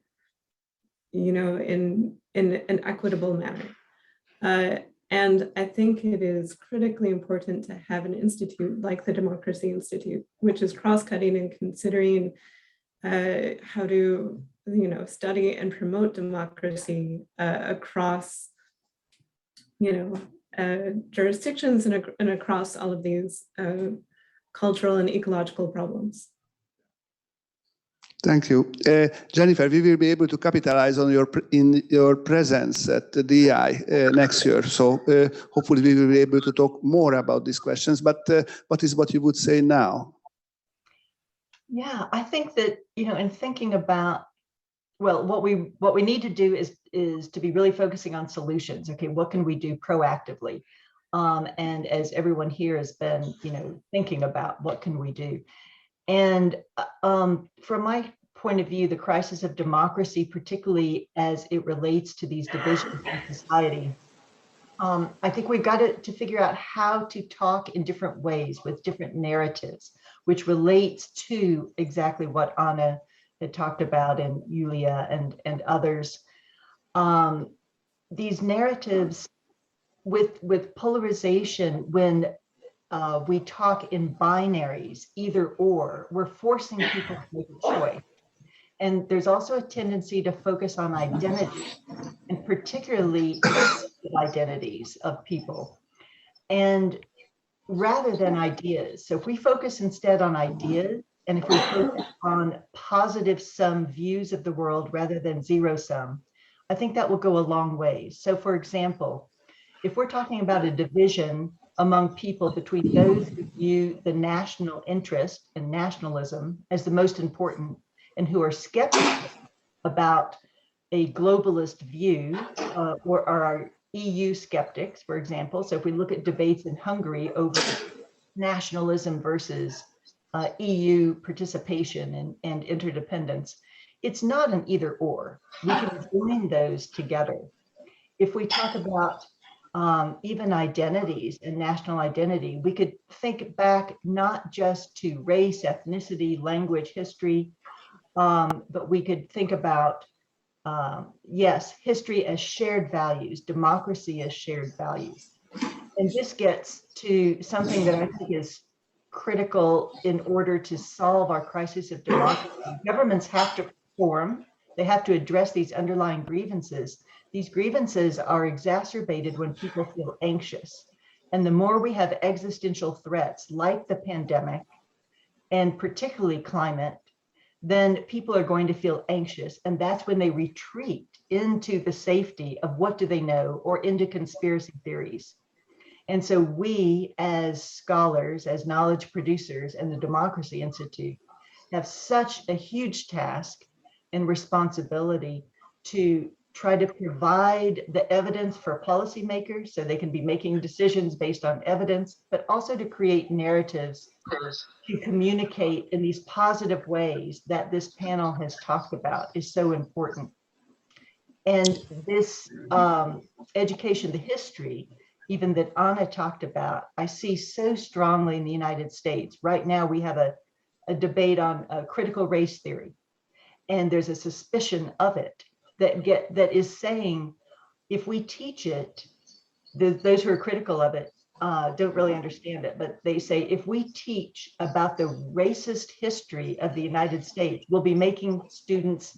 an equitable manner. And I think it is critically important to have an institute like the Democracy Institute, which is cross-cutting and considering how to, study and promote democracy across, jurisdictions and across all of these cultural and ecological problems. Thank you. Jennifer, we will be able to capitalize on your presence at the DI next year. So hopefully we will be able to talk more about these questions. But what you would say now? Yeah, I think that, in thinking about, well, what we need to do is to be really focusing on solutions. Okay, what can we do proactively? And as everyone here has been, thinking about what can we do? And from my point of view, the crisis of democracy, particularly as it relates to these divisions in society, I think we've got to figure out how to talk in different ways with different narratives, which relates to exactly what Anna had talked about, and Yulia and others. These narratives with polarization, when we talk in binaries, either or, we're forcing people to make a choice. And there's also a tendency to focus on identity, and particularly identities of people, and rather than ideas. So if we focus instead on ideas, and if we focus on positive sum views of the world rather than zero sum, I think that will go a long way. So for example, if we're talking about a division among people between those who view the national interest and nationalism as the most important, and who are skeptical about a globalist view, or are EU skeptics, for example. So if we look at debates in Hungary over nationalism versus EU participation and interdependence, it's not an either or. We can join those together. If we talk about even identities and national identity, we could think back not just to race, ethnicity, language, history, but we could think about, yes, history as shared values, democracy as shared values. And this gets to something that I think is critical in order to solve our crisis of democracy. Governments have to form, they have to address these underlying grievances. These grievances are exacerbated when people feel anxious. And the more we have existential threats like the pandemic, and particularly climate, then people are going to feel anxious. And that's when they retreat into the safety of what do they know, or into conspiracy theories. And so we as scholars, as knowledge producers, and the Democracy Institute have such a huge task and responsibility to try to provide the evidence for policymakers so they can be making decisions based on evidence, but also to create narratives to communicate in these positive ways that this panel has talked about is so important. And this education, the history, even that Anna talked about, I see so strongly in the United States. Right now, we have a debate on critical race theory, and there's a suspicion of it that is saying, if we teach it, those who are critical of it don't really understand it, but they say, if we teach about the racist history of the United States, we'll be making students,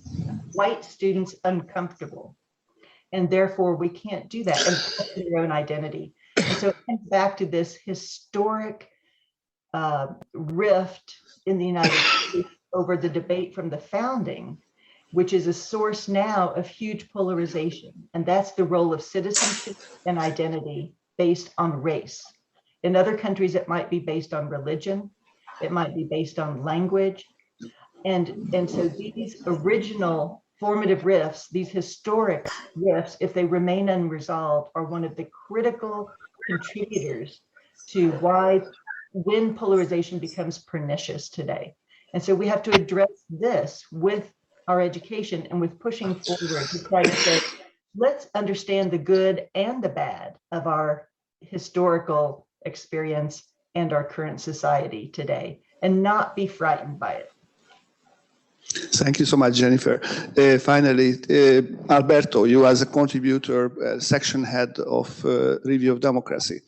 white students, uncomfortable. And therefore we can't do that and their own identity. And so it comes back to this historic rift in the United States over the debate from the founding. which is a source now of huge polarization. And that's the role of citizenship and identity based on race. In other countries, it might be based on religion. It might be based on language. And so these original formative rifts, these historic rifts, if they remain unresolved, are one of the critical contributors to when polarization becomes pernicious today. And so we have to address this with our education and with pushing forward to try to say, let's understand the good and the bad of our historical experience and our current society today, and not be frightened by it. Thank you so much, Jennifer. Finally, Alberto, you as a contributor, section head of Review of Democracy.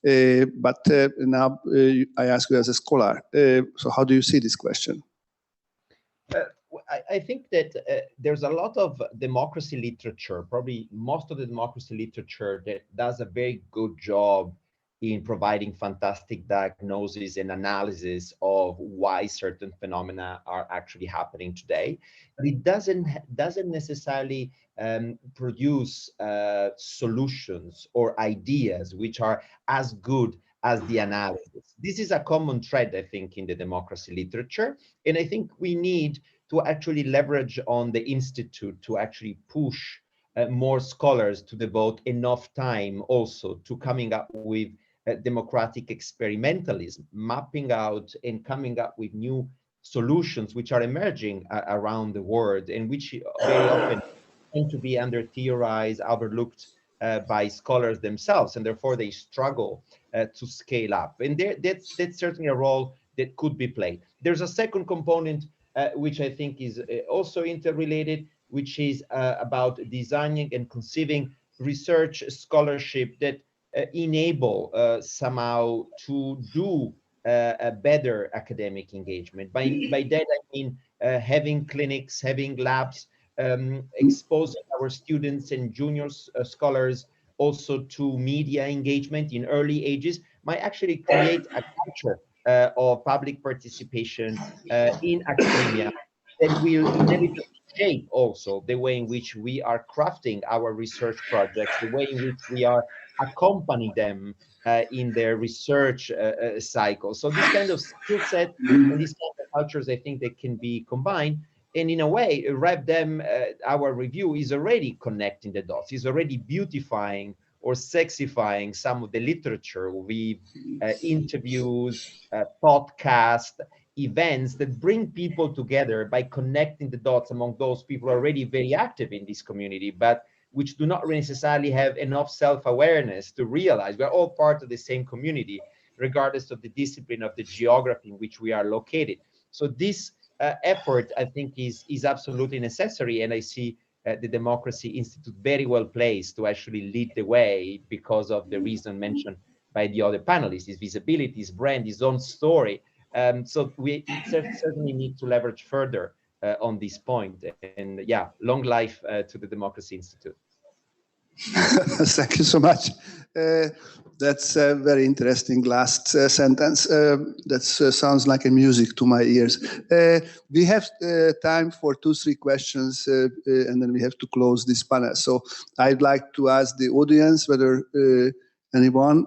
But now I ask you as a scholar. So how do you see this question? I think that there's a lot of democracy literature, probably most of the democracy literature, that does a very good job in providing fantastic diagnosis and analysis of why certain phenomena are actually happening today. But it doesn't necessarily produce solutions or ideas which are as good as the analysis. This is a common thread, I think, in the democracy literature. And I think we need to actually leverage on the Institute to actually push more scholars to devote enough time also to coming up with democratic experimentalism, mapping out and coming up with new solutions which are emerging around the world, and which very often tend to be under-theorized, overlooked by scholars themselves, and therefore they struggle to scale up. And that's certainly a role that could be played. There's a second component which I think is also interrelated, which is about designing and conceiving research scholarship that enable somehow to do a better academic engagement. By that I mean having clinics, having labs, exposing our students and junior scholars also to media engagement in early ages might actually create a culture of public participation in academia that will inevitably shape also the way in which we are crafting our research projects, the way in which we are accompany them in their research cycle. So this kind of skill set and these kind of cultures, I think they can be combined. And in a way, our review is already connecting the dots, is already beautifying or sexifying some of the literature with interviews, podcasts, events that bring people together by connecting the dots among those people already very active in this community, but which do not necessarily have enough self-awareness to realize we're all part of the same community, regardless of the discipline of the geography in which we are located. So this effort, I think, is absolutely necessary, and I see the Democracy Institute very well placed to actually lead the way because of the reason mentioned by the other panelists, his visibility, his brand, his own story. So we certainly need to leverage further on this point. And yeah, long life to the Democracy Institute. Thank you so much. That's a very interesting last sentence. That sounds like a music to my ears. We have time for 2-3 questions, and then we have to close this panel. So I'd like to ask the audience whether anyone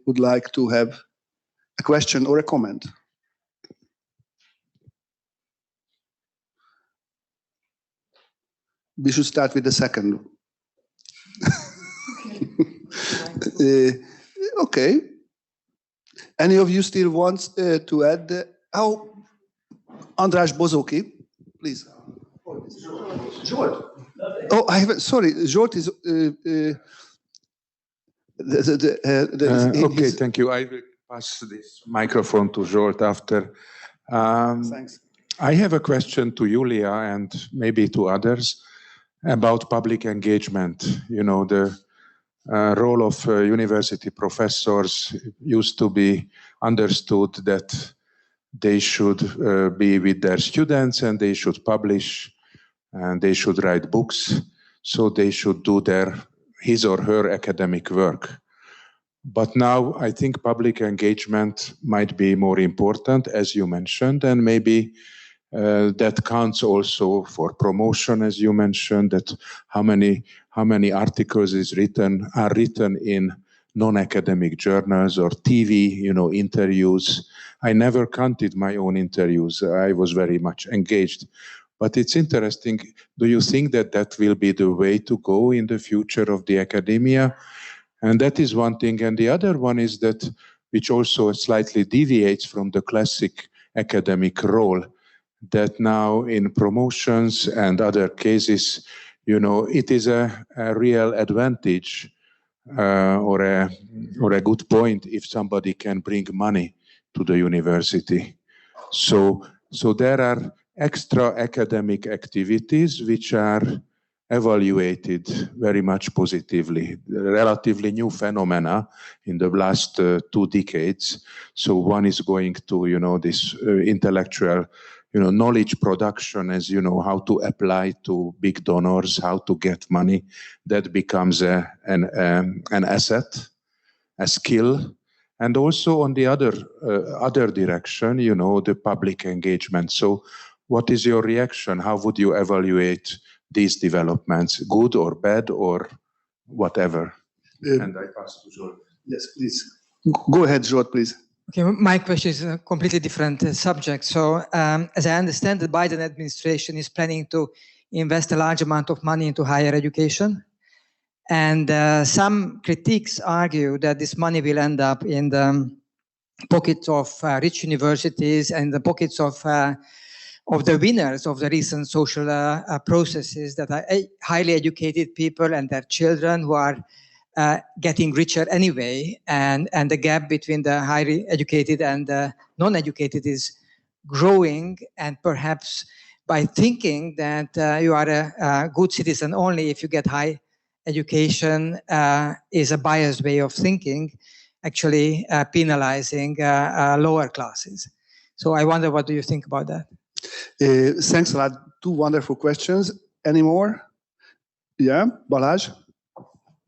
would like to have a question or a comment. We should start with the second. Okay. Any of you still wants to add? András Bozóki, please. Zsolt. Oh, sorry. Zsolt is. Okay, thank you. I will pass this microphone to Zsolt after. Thanks. I have a question to Julia and maybe to others about public engagement. You know, the role of university professors used to be understood that they should be with their students and they should publish and they should write books. So they should do his or her academic work. But now I think public engagement might be more important, as you mentioned, and maybe that counts also for promotion, as you mentioned, that how many articles are written in non-academic journals or TV, interviews. I never counted my own interviews. I was very much engaged. But it's interesting. Do you think that that will be the way to go in the future of the academia? And that is one thing. And the other one is that, which also slightly deviates from the classic academic role, that now in promotions and other cases, it is a real advantage or a good point if somebody can bring money to the university. So there are extra academic activities which are evaluated very much positively, relatively new phenomena in the last 2 decades. So one is going to, this intellectual, knowledge production, as how to apply to big donors, how to get money. That becomes an asset, a skill. And also on the other direction, the public engagement. So what is your reaction? How would you evaluate these developments, good or bad or whatever? And I pass to Zsolt. Yes, please. Go ahead, Zsolt, please. Okay, my question is a completely different subject. So as I understand, the Biden administration is planning to invest a large amount of money into higher education. And some critics argue that this money will end up in the pockets of rich universities and the pockets of the winners of the recent social processes, that are highly educated people and their children who are getting richer anyway, and the gap between the highly educated and the non-educated is growing. And perhaps by thinking that you are a good citizen only if you get high education is a biased way of thinking, actually penalizing lower classes. So I wonder, what do you think about that? Thanks a lot. 2 wonderful questions. Any more? Yeah, Balázs?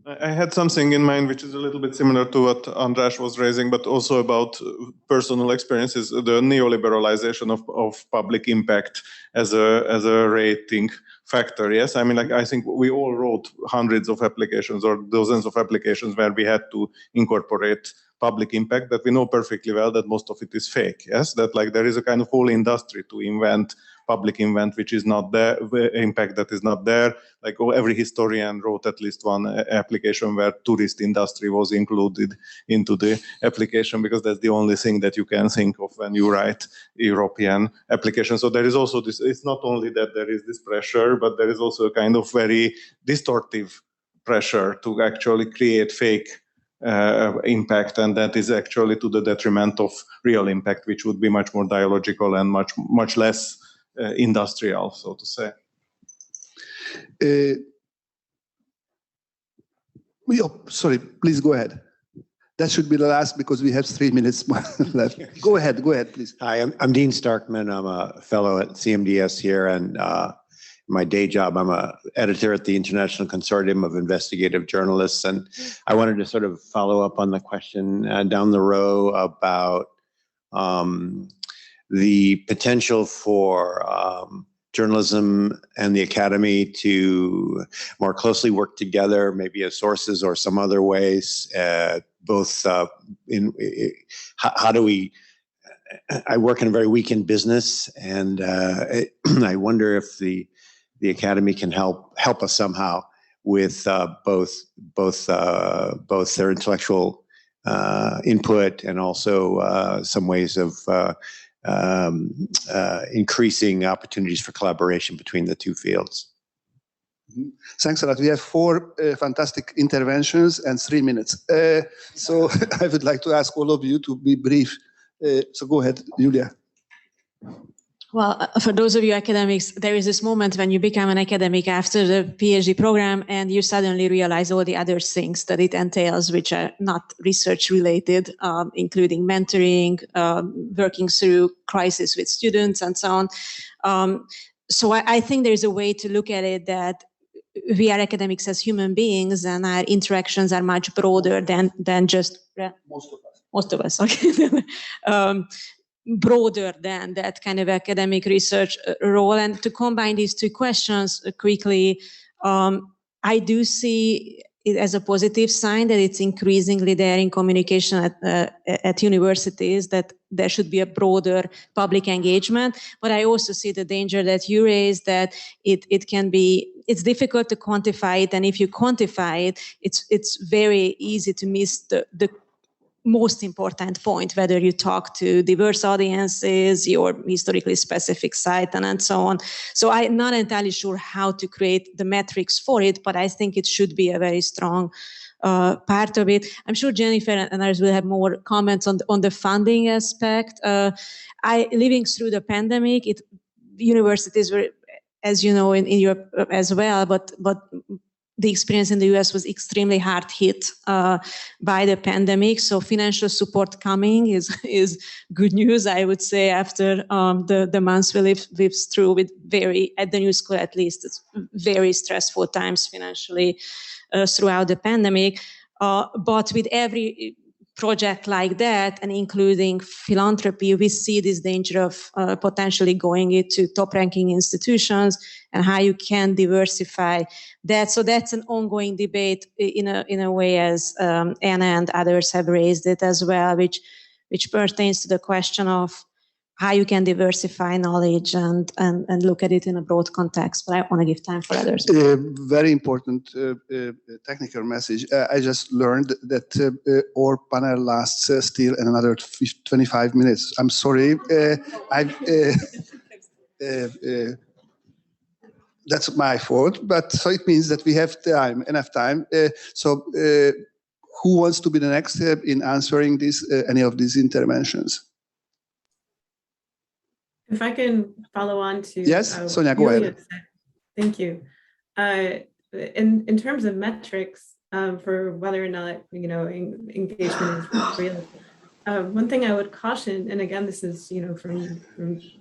I had something in mind which is a little bit similar to what András was raising, but also about personal experiences, the neoliberalization of public impact as a rating factor. Yes, I mean, I think we all wrote hundreds of applications or dozens of applications where we had to incorporate public impact that we know perfectly well that most of it is fake. Yes, that there is a kind of whole industry to invent public invent which is not there, impact that is not there. Every historian wrote at least one application where tourist industry was included into the application, because that's the only thing that you can think of when you write European application. So there is also this, it's not only that there is this pressure, but there is also a kind of very distortive pressure to actually create fake impact, and that is actually to the detriment of real impact, which would be much more dialogical and much less industrial, so to say. Sorry, please go ahead. That should be the last, because we have 3 minutes left. Go ahead, please. Hi, I'm Dean Starkman. I'm a fellow at CMDS here, and my day job, I'm an editor at the International Consortium of Investigative Journalists. And I wanted to sort of follow up on the question down the row about the potential for journalism and the academy to more closely work together, maybe as sources or some other ways, both how do we, I work in a very weekend business, and I wonder if the academy can help us somehow with both their intellectual input and also some ways of increasing opportunities for collaboration between the two fields. Thanks a lot. We have 4 fantastic interventions and 3 minutes. So I would like to ask all of you to be brief. So go ahead, Julia. Well, for those of you academics, there is this moment when you become an academic after the PhD program and you suddenly realize all the other things that it entails, which are not research related, including mentoring, working through crisis with students and so on. So I think there's a way to look at it that we are academics as human beings, and our interactions are much broader than just... Most of us. Most of us, okay. broader than that kind of academic research role. And to combine these two questions quickly, I do see it as a positive sign that it's increasingly there in communication at universities, that there should be a broader public engagement. But I also see the danger that you raised, that it's difficult to quantify it. And if you quantify it, it's very easy to miss the most important point, whether you talk to diverse audiences, your historically specific site, and so on. So I'm not entirely sure how to create the metrics for it, but I think it should be a very strong part of it. I'm sure Jennifer and others will have more comments on the funding aspect. Living through the pandemic, universities were, as you know, in Europe as well, but the experience in the US was extremely hard hit by the pandemic. So financial support coming is good news, I would say, after the months we lived through with at the New School at least, it's very stressful times financially throughout the pandemic. But with every project like that, and including philanthropy, we see this danger of potentially going into top-ranking institutions and how you can diversify that. So that's an ongoing debate in a way, as Anna and others have raised it as well, which pertains to the question of how you can diversify knowledge and look at it in a broad context. But I want to give time for others. Very important technical message. I just learned that our panel lasts still another 25 minutes. I'm sorry. That's my fault, but so it means that we have enough time. So who wants to be the next step in answering any of these interventions? If I can follow on to Sonya, go ahead. Thank you. In terms of metrics for whether or not engagement is real, one thing I would caution, and again, this is from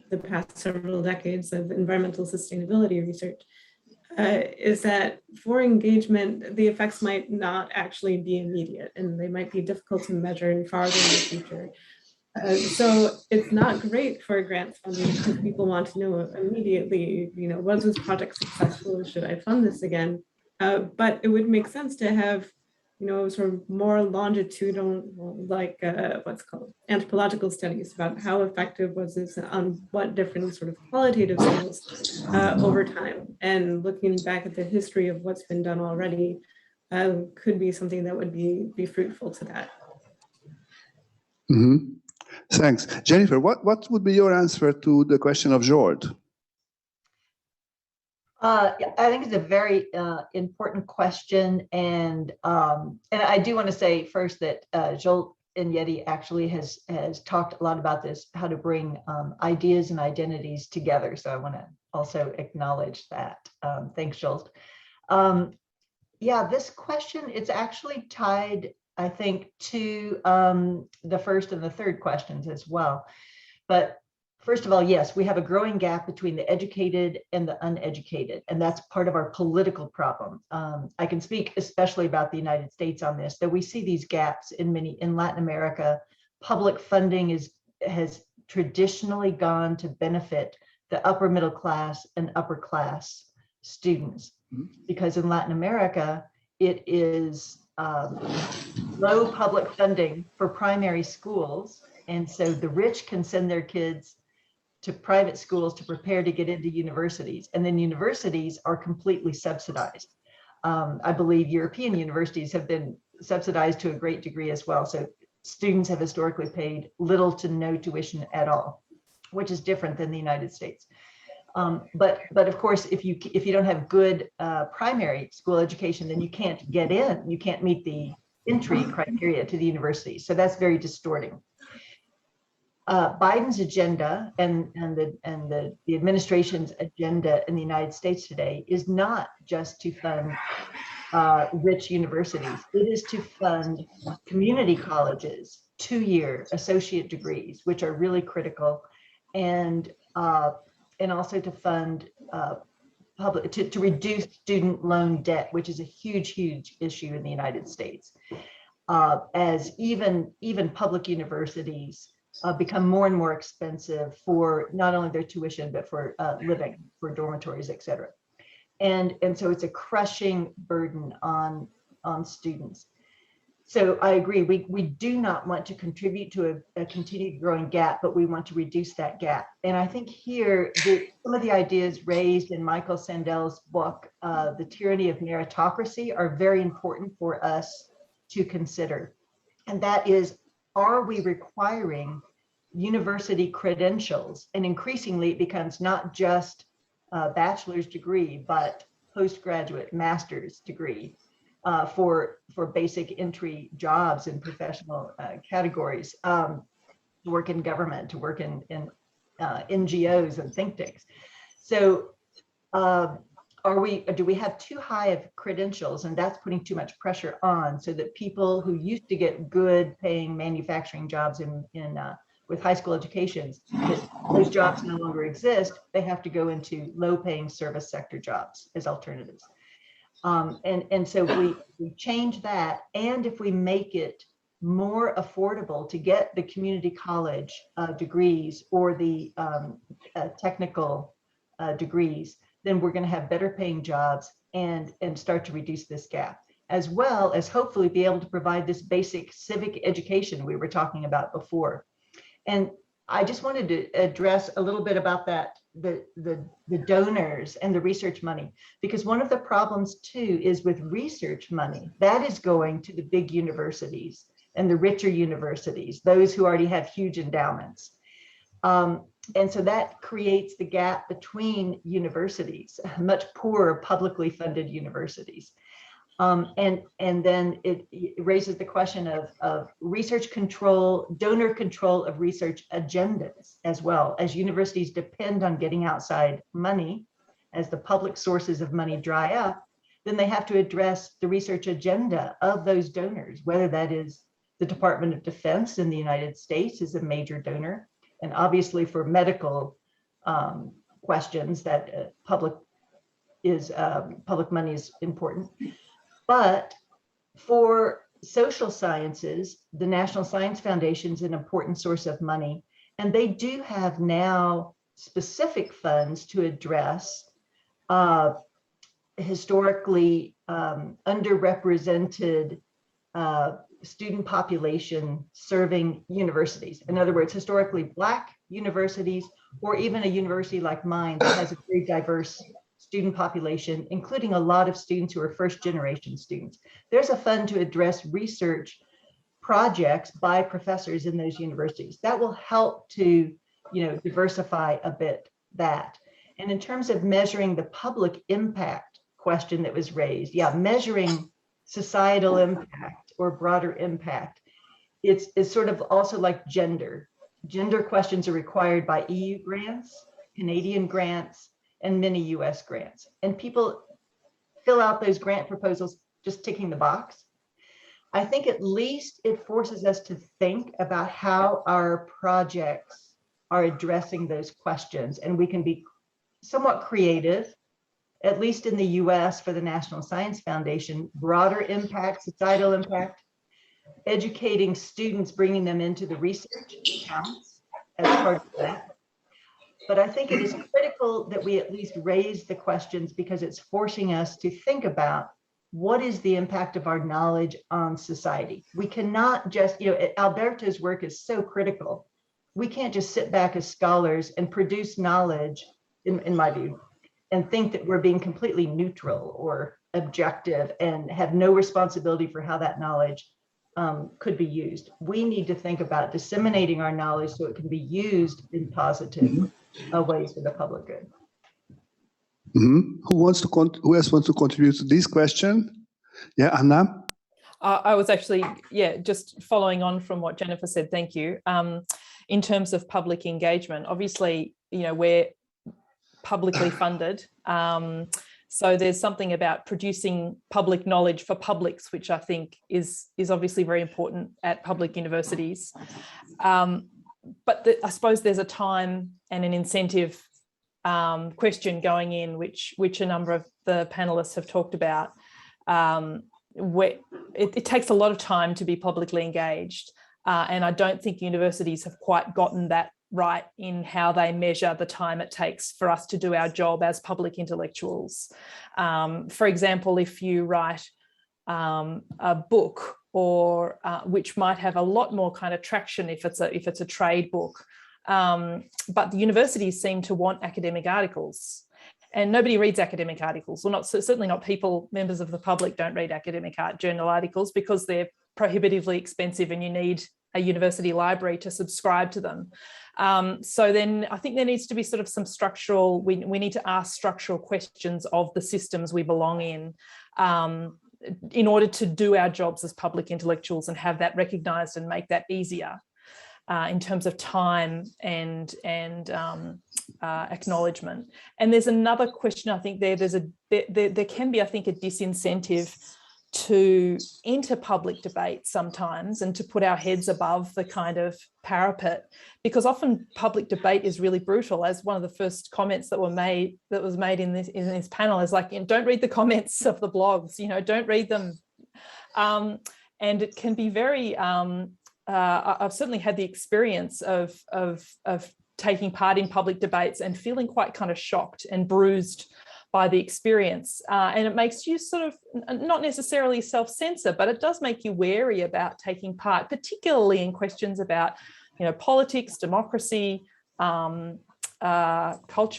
the past several decades of environmental sustainability research, is that for engagement, the effects might not actually be immediate, and they might be difficult to measure farther in the future. So it's not great for grants funding because people want to know immediately, was this project successful? Should I fund this again? But it would make sense to have, sort of more longitudinal, like what's called anthropological studies about how effective was this on what different sort of qualitative scales over time. And looking back at the history of what's been done already could be something that would be fruitful to that. Mm-hmm. Thanks. Jennifer, what would be your answer to the question of George? I think it's a very important question, and I do want to say first that Joel and Yeti actually has talked a lot about this, how to bring ideas and identities together. So I want to also acknowledge that. Thanks, Joel. Yeah, this question, it's actually tied, I think, to the first and the third questions as well. But first of all, yes, we have a growing gap between the educated and the uneducated, and that's part of our political problem. I can speak especially about the United States on this, that we see these gaps in Latin America. Public funding has traditionally gone to benefit the upper middle class and upper class students, because in Latin America, it is low public funding for primary schools. And so the rich can send their kids to private schools to prepare to get into universities. And then universities are completely subsidized. I believe European universities have been subsidized to a great degree as well. So students have historically paid little to no tuition at all, which is different than the United States. But of course, if you don't have good primary school education, then you can't get in. You can't meet the entry criteria to the university. So that's very distorting. Biden's agenda and the administration's agenda in the United States today is not just to fund rich universities. It is to fund community colleges, 2-year associate degrees, which are really critical, and also to fund to reduce student loan debt, which is a huge issue in the United States. As even public universities become more and more expensive for not only their tuition, but for living, for dormitories, et cetera. And so it's a crushing burden on students. So I agree, we do not want to contribute to a continued growing gap, but we want to reduce that gap. And I think here, some of the ideas raised in Michael Sandel's book, The Tyranny of Meritocracy, are very important for us to consider. And that is, are we requiring university credentials? And increasingly it becomes not just a bachelor's degree, but postgraduate master's degree for basic entry jobs in professional categories, to work in government, to work in NGOs and think tanks. So do we have too high of credentials, and that's putting too much pressure on, so that people who used to get good paying manufacturing jobs with high school educations, those jobs no longer exist, they have to go into low paying service sector jobs as alternatives. And so if we change that, and if we make it more affordable to get the community college degrees or the technical degrees, then we're going to have better paying jobs and start to reduce this gap, as well as hopefully be able to provide this basic civic education we were talking about before. And I just wanted to address a little bit about that, the donors and the research money, because one of the problems too is with research money, that is going to the big universities and the richer universities, those who already have huge endowments. And so that creates the gap between universities, much poorer publicly funded universities. And then it raises the question of research control, donor control of research agendas, as well as universities depend on getting outside money. As the public sources of money dry up, then they have to address the research agenda of those donors, whether that is the Department of Defense in the United States is a major donor. And obviously for medical questions, that public money is important. But for social sciences, the National Science Foundation is an important source of money. And they do have now specific funds to address historically underrepresented student population serving universities. In other words, historically Black universities, or even a university like mine that has a very diverse student population, including a lot of students who are first generation students. There's a fund to address research projects by professors in those universities. That will help to, diversify a bit that. And in terms of measuring the public impact question that was raised, measuring societal impact or broader impact, it's sort of also like gender. Gender questions are required by EU grants, Canadian grants, and many US grants. And people fill out those grant proposals just ticking the box. I think at least it forces us to think about how our projects are addressing those questions, and we can be somewhat creative, at least in the US for the National Science Foundation, broader impact, societal impact, educating students, bringing them into the research counts as part of that. But I think it is critical that we at least raise the questions, because it's forcing us to think about what is the impact of our knowledge on society. We cannot just, Alberto's work is so critical. We can't just sit back as scholars and produce knowledge, in my view, and think that we're being completely neutral or objective and have no responsibility for how that knowledge could be used. We need to think about disseminating our knowledge so it can be used in positive ways for the public good. Who else wants to contribute to this question? Yeah, Anna? I was actually, just following on from what Jennifer said, thank you. In terms of public engagement, obviously, we're publicly funded. So there's something about producing public knowledge for publics, which I think is obviously very important at public universities. But I suppose there's a time and an incentive question going in, which a number of the panelists have talked about. Where it takes a lot of time to be publicly engaged. And I don't think universities have quite gotten that right in how they measure the time it takes for us to do our job as public intellectuals. For example, if you write a book, or which might have a lot more kind of traction if it's a trade book, but the universities seem to want academic articles, and nobody reads academic articles. Well, certainly not members of the public don't read academic journal articles because they're prohibitively expensive and you need a university library to subscribe to them. So then I think there needs to be sort of some structural, we need to ask structural questions of the systems we belong in order to do our jobs as public intellectuals and have that recognised and make that easier in terms of time and acknowledgement. And there's another question, I think there can be, I think, a disincentive to enter public debate sometimes and to put our heads above the kind of parapet, because often public debate is really brutal. As one of the first comments that was made in this panel is like, don't read the comments of the blogs, don't read them. And it can be very, I've certainly had the experience of taking part in public debates and feeling quite kind of shocked and bruised by the experience. And it makes you sort of not necessarily self-censor, but it does make you wary about taking part, particularly in questions about, politics, democracy, culture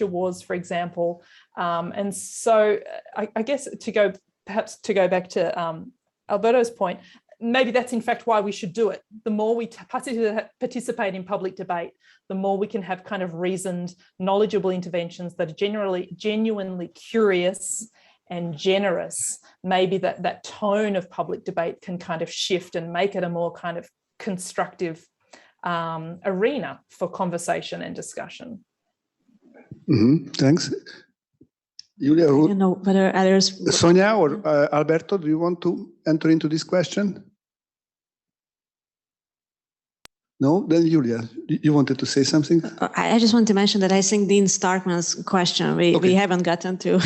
wars, for example. And so I guess to go back to Alberto's point, maybe that's in fact why we should do it. The more we participate in public debate, the more we can have kind of reasoned, knowledgeable interventions that are genuinely curious and generous. Maybe that tone of public debate can kind of shift and make it a more kind of constructive arena for conversation and discussion. Thanks. Julia, I don't know whether others... Sonya or Alberto, do you want to enter into this question? No? Then Julia, you wanted to say something? I just want to mention that I think Dean Starkman's question we haven't gotten to,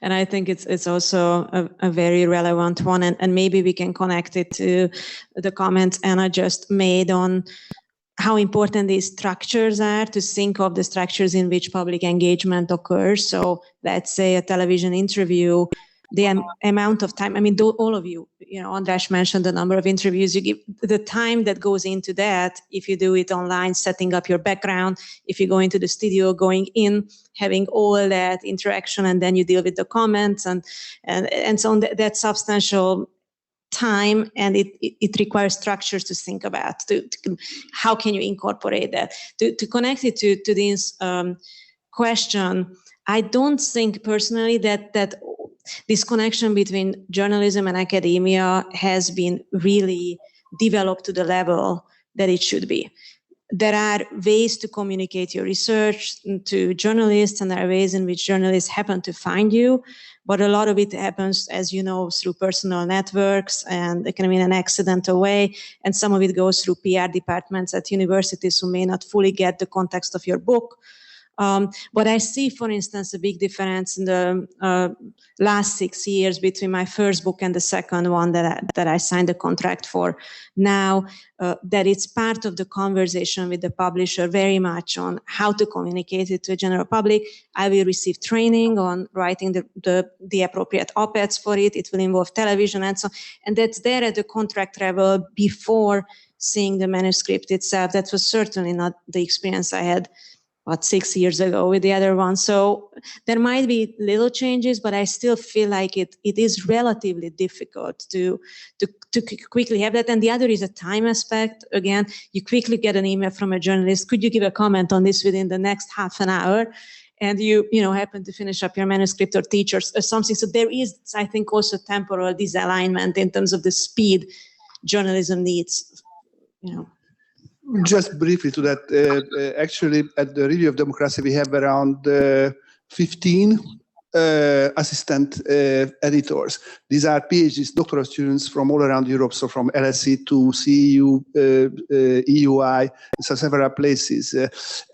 and I think it's also a very relevant one, and maybe we can connect it to the comments Anna just made on how important these structures are, to think of the structures in which public engagement occurs. So let's say a television interview, the amount of time, I mean, all of you, András mentioned the number of interviews you give, the time that goes into that, if you do it online, setting up your background, if you go into the studio, going in, having all that interaction, and then you deal with the comments and so on, that substantial time, and it requires structures to think about, to how can you incorporate that. To connect it to this question, I don't think personally that this connection between journalism and academia has been really developed to the level that it should be. There are ways to communicate your research to journalists, and there are ways in which journalists happen to find you, but a lot of it happens, as you know, through personal networks and kind of in an accidental way, and some of it goes through PR departments at universities who may not fully get the context of your book. But I see, for instance, a big difference in the last 6 years between my first book and the second one that I signed a contract for now, that it's part of the conversation with the publisher very much on how to communicate it to a general public. I will receive training on writing the appropriate op-eds for it. It will involve television and so on. And that's there at the contract level before seeing the manuscript itself. That was certainly not the experience I had 6 years ago with the other one. So there might be little changes, but I still feel like it is relatively difficult to quickly have that. And the other is a time aspect. Again, you quickly get an email from a journalist. Could you give a comment on this within the next half an hour? And you happen to finish up your manuscript or teach or something. So there is, I think, also temporal disalignment in terms of the speed journalism needs, Just briefly to that, actually at the Review of Democracy, we have around 15 assistant editors. These are PhDs, doctoral students from all around Europe, so from LSE to CEU, EUI, so several places.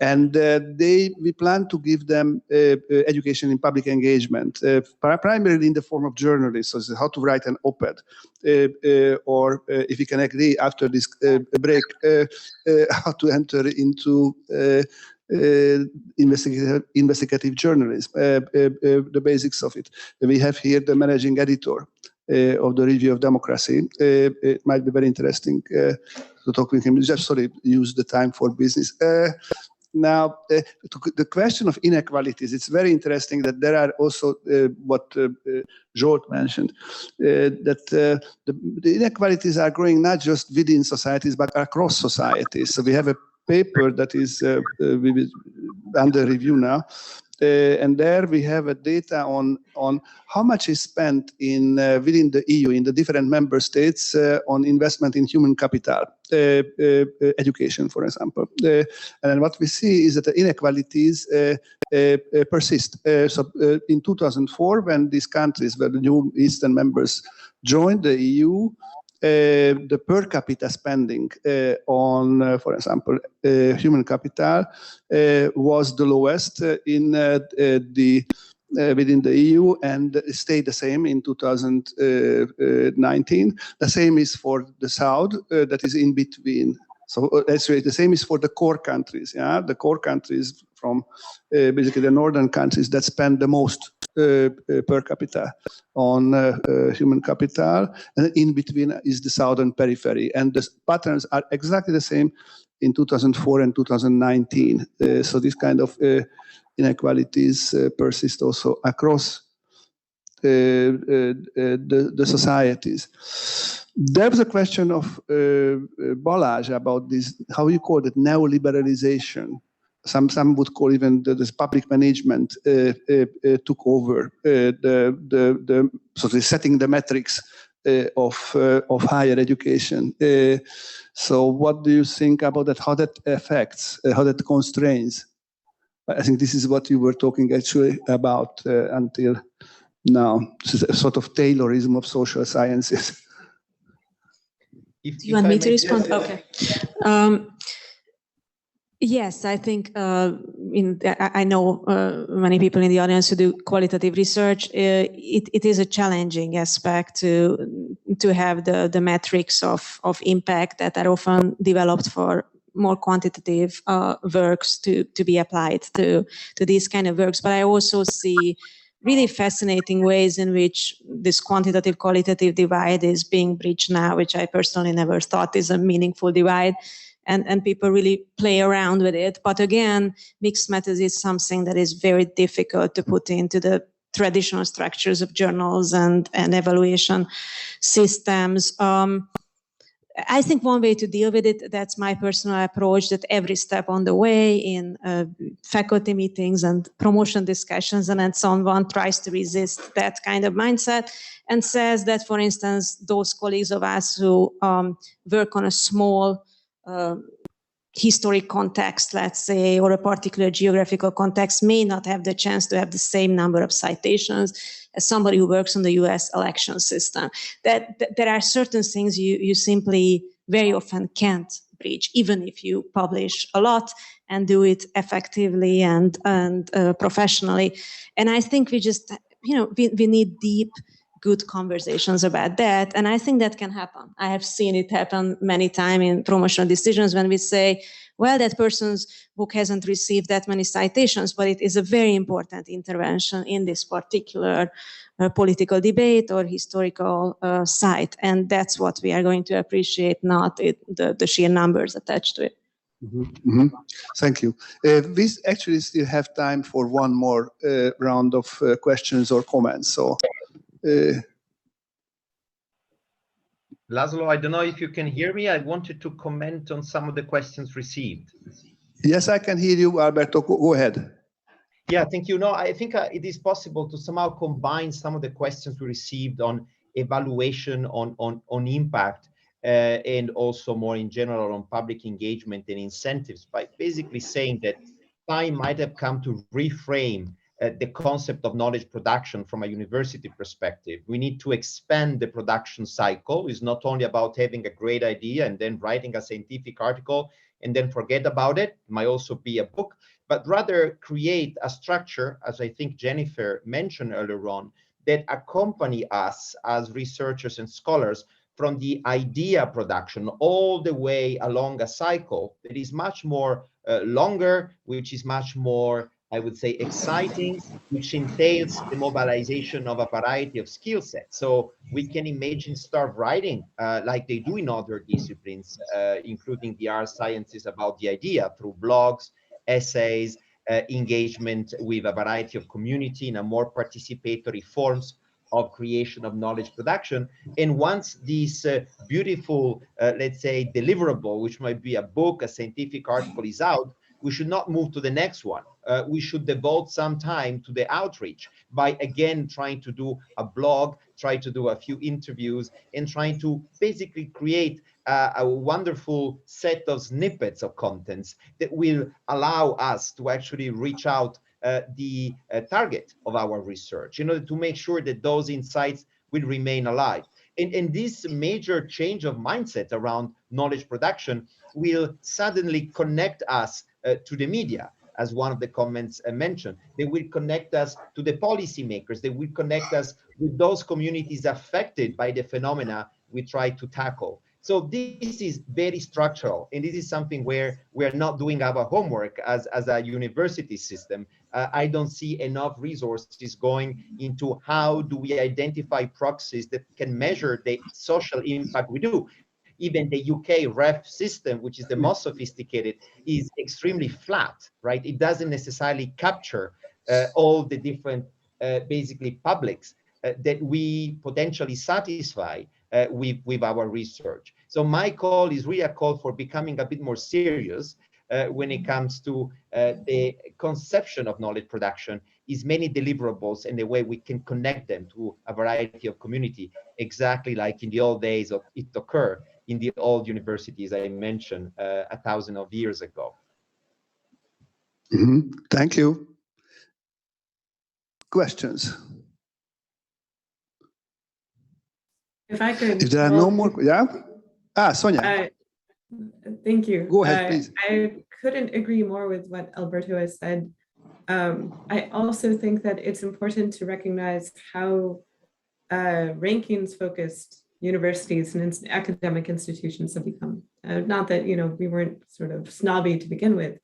And we plan to give them education in public engagement, primarily in the form of journalists, so how to write an op-ed, or if we can agree after this break, how to enter into investigative journalism, the basics of it. We have here the managing editor of the Review of Democracy. It might be very interesting to talk with him. Just use the time for business. Now, the question of inequalities, it's very interesting that there are also what Haute mentioned, that the inequalities are growing not just within societies, but across societies. So we have a paper that is under review now, and there we have a data on how much is spent in within the EU, in the different member states, on investment in human capital, education, for example. And what we see is that the inequalities persist. So in 2004, when these countries, when the new Eastern members joined the EU, the per capita spending on, for example, human capital was the lowest in within the EU, and stayed the same in 2019. The same is for the South, that is in between. So that's right. The same is for the core countries. Yeah, the core countries from basically the northern countries that spend the most per capita on human capital, and in between is the southern periphery. And the patterns are exactly the same in 2004 and 2019. So this kind of inequalities persist also across the societies. There was a question of Balázs about this, how you call it, neoliberalization. Some would call even this public management took over so setting the metrics of higher education. So what do you think about that? How that affects, how that constrains? I think this is what you were talking actually about until now. This is a sort of Taylorism of social sciences. Do you want me to respond? Okay. Yes, I think I know many people in the audience who do qualitative research. It is a challenging aspect to have the metrics of impact that are often developed for more quantitative works to be applied to these kind of works. But I also see really fascinating ways in which this quantitative qualitative divide is being bridged now, which I personally never thought is a meaningful divide. And people really play around with it. But again, mixed methods is something that is very difficult to put into the traditional structures of journals and evaluation systems. I think one way to deal with it, that's my personal approach, that every step on the way in faculty meetings and promotion discussions and so on, one tries to resist that kind of mindset and says that, for instance, those colleagues of us who work on a small historic context, let's say, or a particular geographical context may not have the chance to have the same number of citations as somebody who works on the US election system. That there are certain things you simply very often can't bridge, even if you publish a lot and do it effectively and professionally. And I think we just, we need deep, good conversations about that. And I think that can happen. I have seen it happen many times in promotional decisions when we say, well, that person's book hasn't received that many citations, but it is a very important intervention in this particular political debate or historical site. And that's what we are going to appreciate, not the sheer numbers attached to it. Mm-hmm. Mm-hmm. Thank you. We actually still have time for one more round of questions or comments. So. Laszlo, I don't know if you can hear me. I wanted to comment on some of the questions received. Yes, I can hear you, Alberto. Go ahead. Yeah, thank you. No, I think it is possible to somehow combine some of the questions we received on evaluation, on impact, and also more in general on public engagement and incentives by basically saying that time might have come to reframe the concept of knowledge production from a university perspective. We need to expand the production cycle. It's not only about having a great idea and then writing a scientific article and then forget about it. It might also be a book, but rather create a structure, as I think Jennifer mentioned earlier on, that accompany us as researchers and scholars from the idea production all the way along a cycle that is much more longer, which is much more, I would say, exciting, which entails the mobilization of a variety of skill sets. So we can imagine start writing like they do in other disciplines, including the art sciences, about the idea through blogs, essays, engagement with a variety of community in a more participatory forms of creation of knowledge production. And once this beautiful, let's say, deliverable, which might be a book, a scientific article, is out, we should not move to the next one. We should devote some time to the outreach by, again, trying to do a blog, try to do a few interviews, and trying to basically create a wonderful set of snippets of contents that will allow us to actually reach out the target of our research in order to make sure that those insights will remain alive. And this major change of mindset around knowledge production will suddenly connect us to the media, as one of the comments mentioned. They will connect us to the policymakers. They will connect us with those communities affected by the phenomena we try to tackle. So this is very structural, and this is something where we're not doing our homework as a university system. I don't see enough resources going into how do we identify proxies that can measure the social impact we do. Even the UK REF system, which is the most sophisticated, is extremely flat, right? It doesn't necessarily capture all the different, basically, publics that we potentially satisfy with our research. So my call is really a call for becoming a bit more serious when it comes to the conception of knowledge production, is many deliverables and the way we can connect them to a variety of community, exactly like in the old days of it occurred in the old universities I mentioned 1,000 of years ago. Mm-hmm. Thank you. Questions? If I could, If there are no more, yeah? Sonya. Thank you. Go ahead, please. I couldn't agree more with what Alberto has said. I also think that it's important to recognize how rankings-focused universities and academic institutions have become. Not that, we weren't sort of snobby to begin with,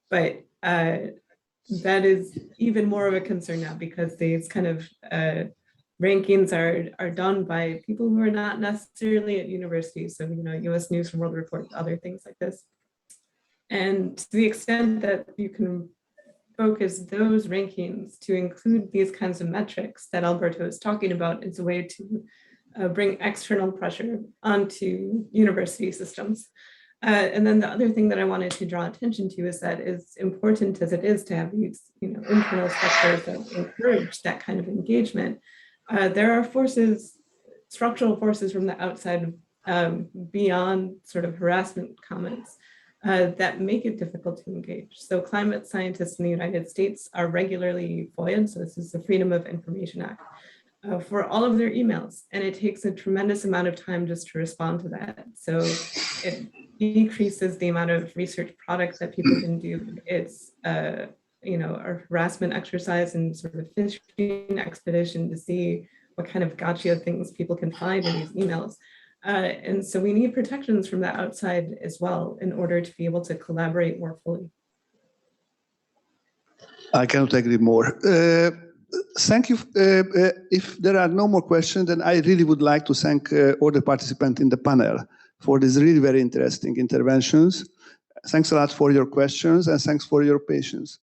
but that is even more of a concern now, because these kind of rankings are done by people who are not necessarily at universities. So, US News and World Report, other things like this. And to the extent that you can focus those rankings to include these kinds of metrics that Alberto is talking about, as a way to bring external pressure onto university systems. And then the other thing that I wanted to draw attention to is that, as important as it is to have these, internal structures that encourage that kind of engagement, there are forces, structural forces from the outside, beyond sort of harassment comments, that make it difficult to engage. So climate scientists in the United States are regularly FOIA'd, so this is the Freedom of Information Act, for all of their emails. And it takes a tremendous amount of time just to respond to that. So it decreases the amount of research product that people can do. It's a harassment exercise and sort of fishing expedition to see what kind of gotcha things people can find in these emails. And so we need protections from the outside as well in order to be able to collaborate more fully. I cannot agree more. Thank you. If there are no more questions, then I really would like to thank all the participants in the panel for these really very interesting interventions. Thanks a lot for your questions, and thanks for your patience.